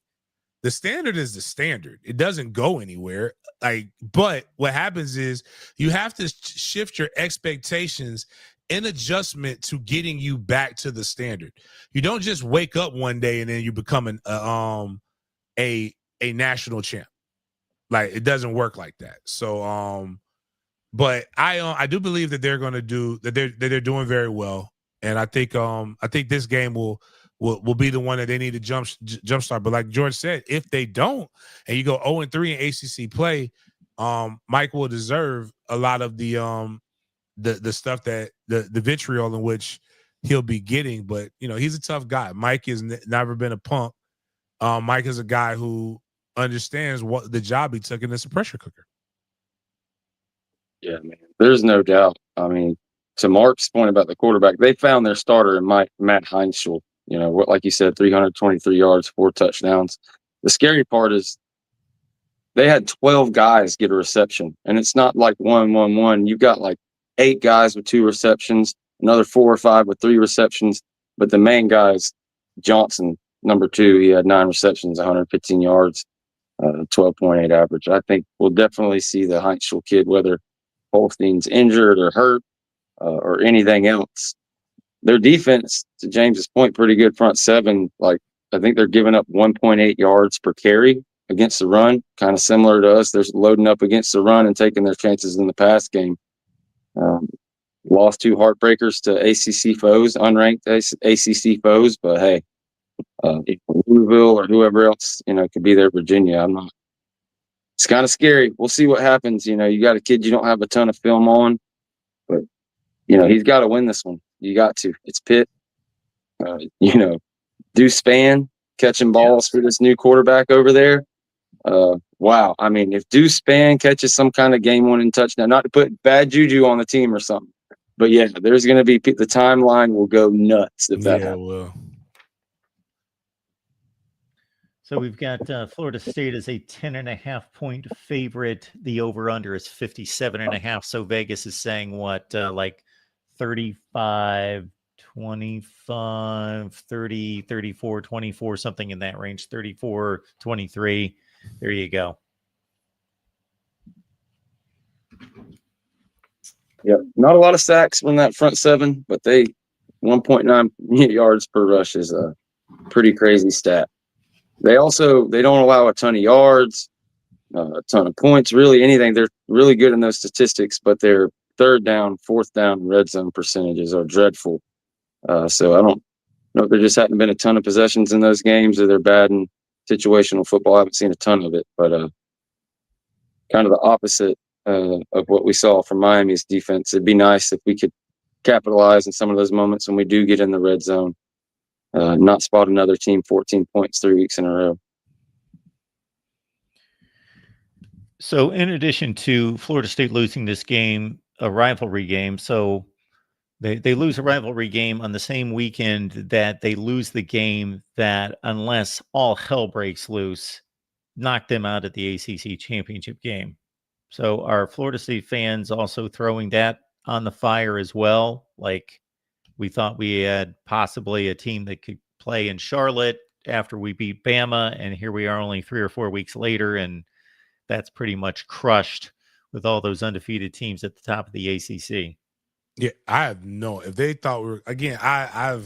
The standard is the standard. It doesn't go anywhere. But what happens is you have to shift your expectations in adjustment to getting you back to the standard. You don't just wake up one day and then you become a national champ. Like, it doesn't work like that. So but I do believe that they're going to do that. They're doing very well. And I think this game will be the one that they need to jumpstart. But like George said, if they don't, and you go 0-3 in ACC play, Mike will deserve a lot of the stuff that the vitriol in which he'll be getting. But he's a tough guy. Mike has never been a punk. Mike is a guy who understands what the job he took, and it's a pressure cooker. Yeah, man. There's no doubt. I mean, to Mark's point about the quarterback, they found their starter in Matt Heinschel. Like you said, 323 yards, 4 touchdowns. The scary part is they had 12 guys get a reception, and it's not like 1-1-1. You've got like 8 guys with 2 receptions, another 4 or 5 with 3 receptions. But the main guys, Johnson, number 2, he had 9 receptions, 115 yards, 12.8 average. I think we'll definitely see the Heinschel kid, whether Holstein's injured or hurt or anything else. Their defense, to James's point, pretty good front seven. Like, I think they're giving up 1.8 yards per carry against the run, kind of similar to us. They're loading up against the run and taking their chances in the pass game. Lost 2 heartbreakers to ACC foes, unranked ACC foes, but hey, Louisville or whoever else, could be there. Virginia, I'm not. It's kind of scary. We'll see what happens. You got a kid you don't have a ton of film on, but he's got to win this one. You got to. It's PITT. Deuce Spann catching balls for this new quarterback over there. Wow. I mean, if Deuce Spann catches some kind of game-winning touchdown, not to put bad juju on the team or something, But yeah, there's going to be the timeline will go nuts if that happens. Well. So we've got Florida State as a 10.5-point favorite. The over-under is 57.5. So Vegas is saying what, like 35, 25, 30, 34, 24, something in that range, 34, 23. There you go. Yeah, not a lot of sacks in that front seven, but 1.9 yards per rush is a pretty crazy stat. They don't allow a ton of yards, a ton of points, really anything. They're really good in those statistics, but their third down, fourth down, red zone percentages are dreadful. So I don't know if there just hadn't been a ton of possessions in those games, or they're bad in situational football. I haven't seen a ton of it, but kind of the opposite of what we saw from Miami's defense. It'd be nice if we could capitalize in some of those moments when we do get in the red zone. Not spot another team 14 points 3 weeks in a row. So in addition to Florida State losing this game, a rivalry game, so they lose a rivalry game on the same weekend that they lose the game that, unless all hell breaks loose, knocked them out at the ACC championship game. So are Florida State fans also throwing that on the fire as well? Like, we thought we had possibly a team that could play in Charlotte after we beat Bama, and here we are only 3 or 4 weeks later, and that's pretty much crushed with all those undefeated teams at the top of the ACC. Yeah, I have if they thought we were, again, I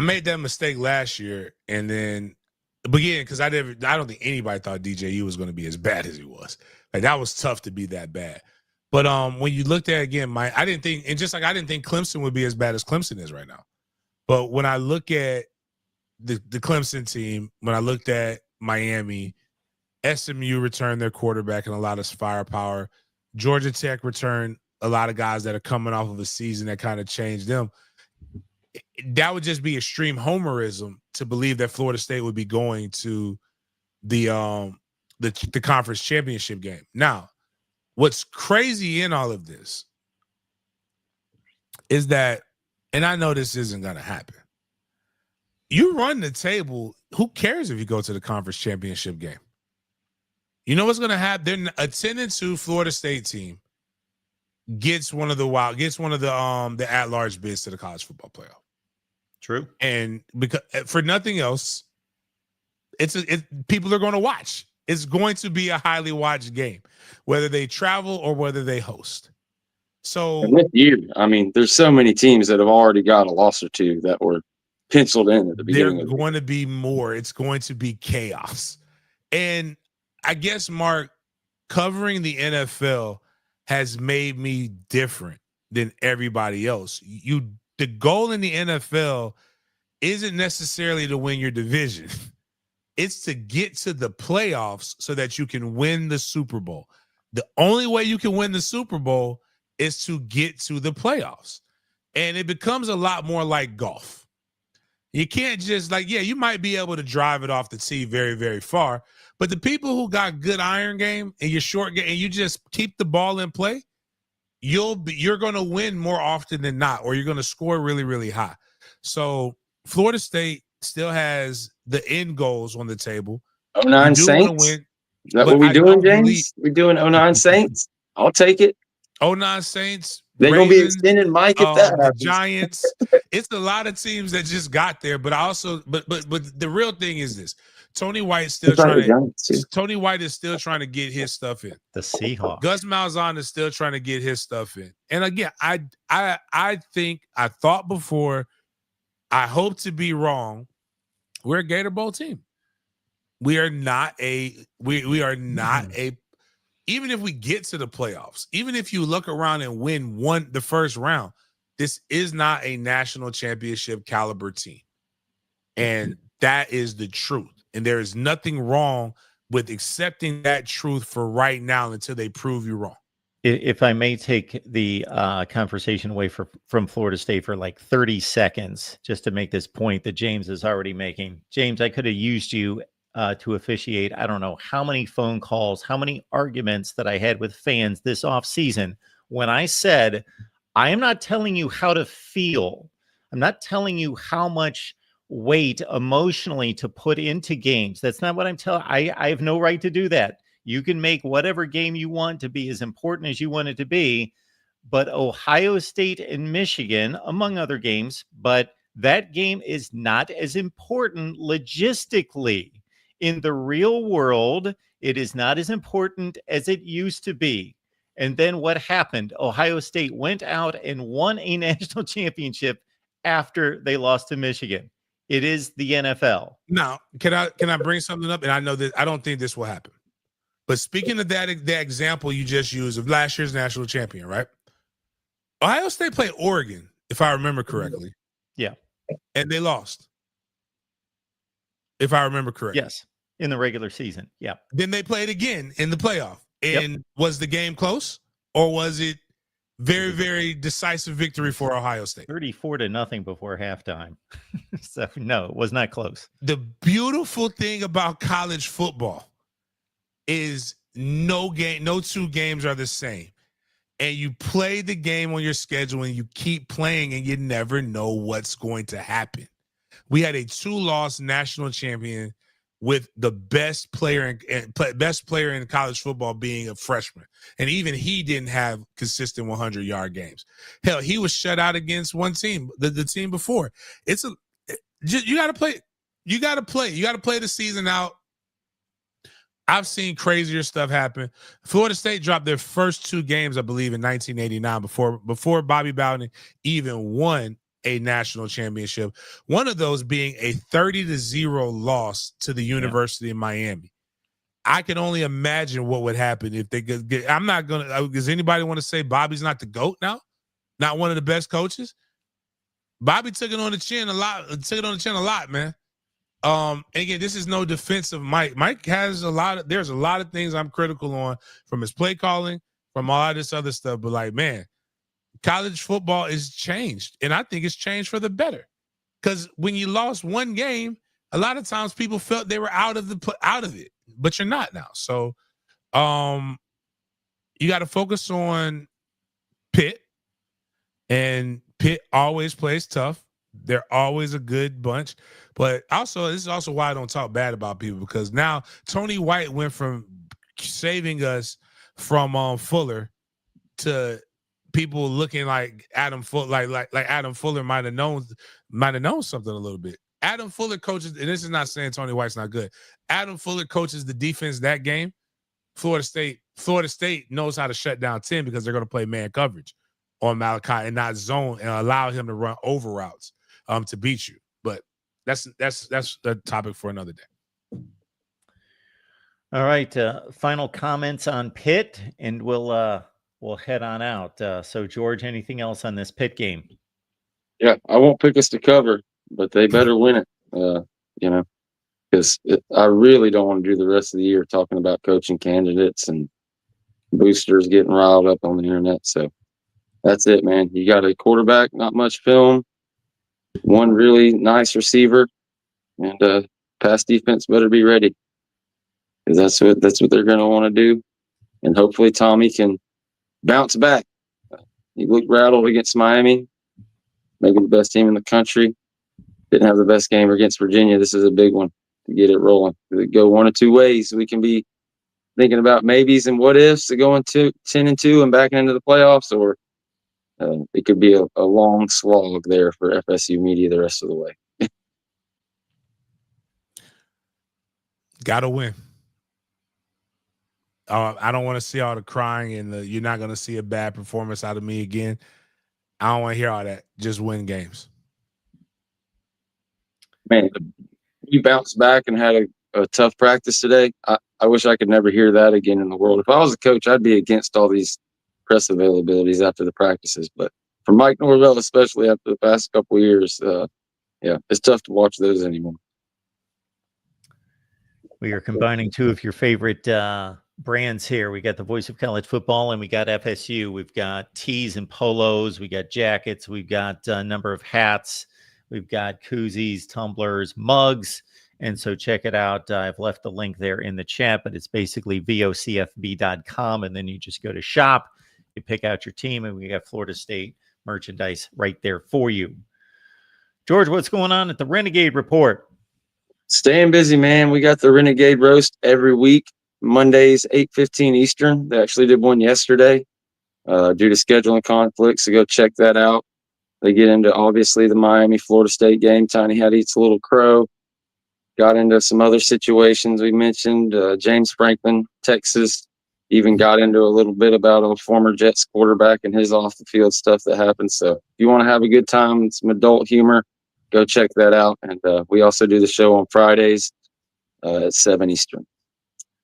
made that mistake last year, and then because I don't think anybody thought DJU was going to be as bad as he was. Like, that was tough to be that bad. But when you looked at it again, I didn't think, and just like I didn't think Clemson would be as bad as Clemson is right now. But when I look at the Clemson team, when I looked at Miami, SMU returned their quarterback and a lot of firepower. Georgia Tech returned a lot of guys that are coming off of a season that kind of changed them. That would just be extreme homerism to believe that Florida State would be going to the conference championship game. Now, what's crazy in all of this is that, and I know this isn't going to happen, you run the table, who cares if you go to the conference championship game? You know what's going to happen? They're attending to Florida State team gets one of the at-large bids to the college football playoff. True. And because for nothing else, people are going to watch. It's going to be a highly watched game, whether they travel or whether they host. So and this year, I mean, there's so many teams that have already got a loss or two that were penciled in at the beginning. There's going to be more. It's going to be chaos. And I guess, Mark, covering the NFL has made me different than everybody else. The goal in the NFL isn't necessarily to win your division. It's to get to the playoffs so that you can win the Super Bowl. The only way you can win the Super Bowl is to get to the playoffs. And it becomes a lot more like golf. You can't just you might be able to drive it off the tee very, very far, but the people who got good iron game and your short game and you just keep the ball in play, you're going to win more often than not, or you're going to score really, really high. So Florida State still has the end goals on the table. 09 Saints. Win, is that what we doing, James? We're doing 09 Saints. I'll take it. 09 Saints. They're going to be extending Mike if that happens. The Giants. It's a lot of teams that just got there, but the real thing is this. Tony White is still trying to get his stuff in. The Seahawks. Gus Malzahn is still trying to get his stuff in. And again, I thought before, I hope to be wrong. We're a Gator Bowl team. We are not a even if we get to the playoffs, even if you look around and win the first round, this is not a national championship caliber team. And that is the truth. And there is nothing wrong with accepting that truth for right now until they prove you wrong. If I may take the conversation away from Florida State for like 30 seconds, just to make this point that James is already making. James, I could have used you to officiate. I don't know how many phone calls, how many arguments that I had with fans this offseason when I said I am not telling you how to feel. I'm not telling you how much weight emotionally to put into games. That's not what I'm telling. I have no right to do that. You can make whatever game you want to be as important as you want it to be. But Ohio State and Michigan, among other games, but that game is not as important logistically. In the real world, it is not as important as it used to be. And then what happened? Ohio State went out and won a national championship after they lost to Michigan. It is the NFL. Now, can I bring something up? And I know that I don't think this will happen. But speaking of that example you just used of last year's national champion, right? Ohio State played Oregon, if I remember correctly. Yeah. And they lost. If I remember correctly. Yes. In the regular season. Yeah. Then they played again in the playoff. And was the game close? Or was it very, very decisive victory for Ohio State? 34-0 before halftime. So no, it was not close. The beautiful thing about college football is no two games are the same. And you play the game on your schedule and you keep playing and you never know what's going to happen. We had a 2-loss national champion with the best player in college football being a freshman. And even he didn't have consistent 100-yard games. Hell, he was shut out against one team, the team before. You got to play. You got to play. You got to play the season out. I've seen crazier stuff happen. Florida State dropped their first 2 games, I believe, in 1989 before Bobby Bowden even won a national championship. One of those being a 30-0 loss to the University of Miami. I can only imagine what would happen if they get. I'm not gonna. Does anybody want to say Bobby's not the GOAT now? Not one of the best coaches? Bobby took it on the chin a lot, man. And again, this is no defense of Mike. Mike has there's a lot of things I'm critical on from his play calling, from all this other stuff. But like, man, college football is changed. And I think it's changed for the better. Because when you lost one game, a lot of times people felt they were out of it, but you're not now. So you got to focus on Pitt. And Pitt always plays tough. They're always a good bunch. But also, this is also why I don't talk bad about people, because now Tony White went from saving us from Fuller to people looking like Adam Fuller, like Adam Fuller might have known something a little bit. Adam Fuller coaches, and this is not saying Tony White's not good. Adam Fuller coaches the defense that game. Florida State knows how to shut down 10 because they're going to play man coverage on Malachi and not zone and allow him to run over routes to beat you. But that's the topic for another day. All right. Final comments on Pitt, and we'll head on out. So George, anything else on this Pitt game? Yeah, I won't pick us to cover, but they better win it. Because I really don't want to do the rest of the year talking about coaching candidates and boosters getting riled up on the internet. So that's it, man. You got a quarterback, not much film, one really nice receiver, and pass defense better be ready, because that's what they're going to want to do. And hopefully Tommy can bounce back. He looked rattled against Miami, maybe the best team in the country. Didn't have the best game against Virginia. This is a big one to get it rolling. It go one of two ways. We can be thinking about maybes and what ifs to go into 10-2 and back into the playoffs, or it could be a long slog there for FSU media the rest of the way. Gotta win. I don't want to see all the crying, and you're not going to see a bad performance out of me again. I don't want to hear all that. Just win games. Man, you bounced back and had a tough practice today. I wish I could never hear that again in the world. If I was a coach, I'd be against all these press availabilities after the practices. But for Mike Norvell, especially after the past couple of years, it's tough to watch those anymore. We are combining two of your favorite brands here. We got the Voice of College Football, and we got FSU. We've got tees and polos. We got jackets. We've got a number of hats. We've got koozies, tumblers, mugs. And so check it out. I've left the link there in the chat, but it's basically vocfb.com. And then you just go to shop You pick out your team, and we got Florida State merchandise right there for you. George, what's going on at the Renegade Report? Staying busy, man. We got the Renegade Roast every week, Mondays, 8:15 Eastern. They actually did one yesterday due to scheduling conflicts, so go check that out. They get into, obviously, the Miami-Florida State game. Tiny Hat Eats a Little Crow. Got into some other situations we mentioned. James Franklin, Texas. Even got into a little bit about a former Jets quarterback and his off-the-field stuff that happened. So if you want to have a good time and some adult humor, go check that out. And we also do the show on Fridays at 7 Eastern.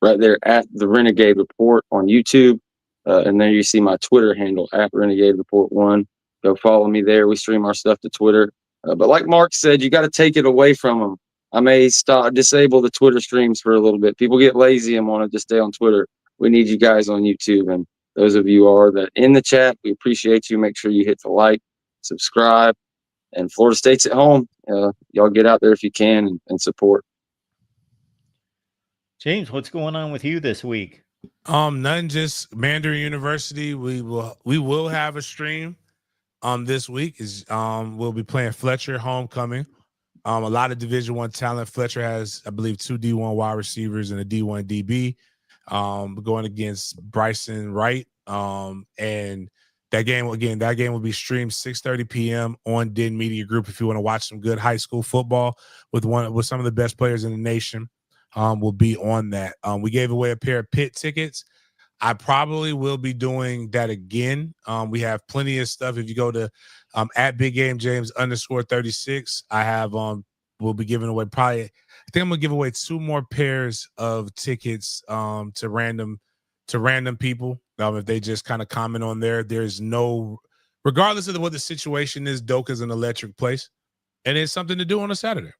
Right there at the Renegade Report on YouTube. And there you see my Twitter handle, at Renegade Report 1. Go follow me there. We stream our stuff to Twitter. But like Mark said, you got to take it away from them. I may disable the Twitter streams for a little bit. People get lazy and want to just stay on Twitter. We need you guys on YouTube. And those of you are that in the chat, we appreciate you. Make sure you hit the like, subscribe. And Florida State's at home. Y'all get out there if you can and support. James, what's going on with you this week? None, just Mandarin University. We will have a stream this week. We'll be playing Fletcher homecoming. A lot of Division I talent. Fletcher has, I believe, 2 D1 wide receivers and a D1 DB. Going against Bryson Wright. And that game will be streamed 6:30 p.m. on DIN Media Group. If you want to watch some good high school football with some of the best players in the nation, will be on that. We gave away a pair of PITT tickets. I probably will be doing that again. We have plenty of stuff. If you go to at Big Game James _36, I have we'll be giving away I think I'm gonna give away 2 more pairs of tickets to random people. If they just kind of comment on there, there's no, regardless of what the situation is, Doak is an electric place, and it's something to do on a Saturday.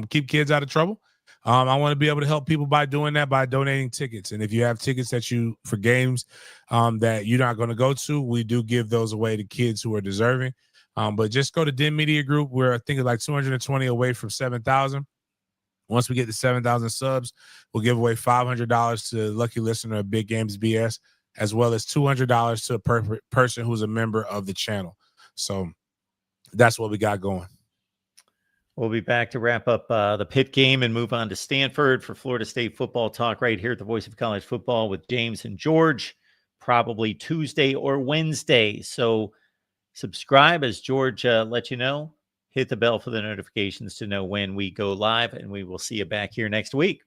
Keep kids out of trouble. I want to be able to help people by doing that, by donating tickets. And if you have tickets for games that you're not going to go to, we do give those away to kids who are deserving. But just go to DIN Media Group. We're, I think, like 220 away from 7,000. Once we get to 7,000 subs, we'll give away $500 to the lucky listener of Big Games BS, as well as $200 to a person who's a member of the channel. So that's what we got going. We'll be back to wrap up the PITT game and move on to Stanford for Florida State football talk right here at the Voice of College Football with James and George, probably Tuesday or Wednesday. So subscribe, as George let you know. Hit the bell for the notifications to know when we go live, and we will see you back here next week.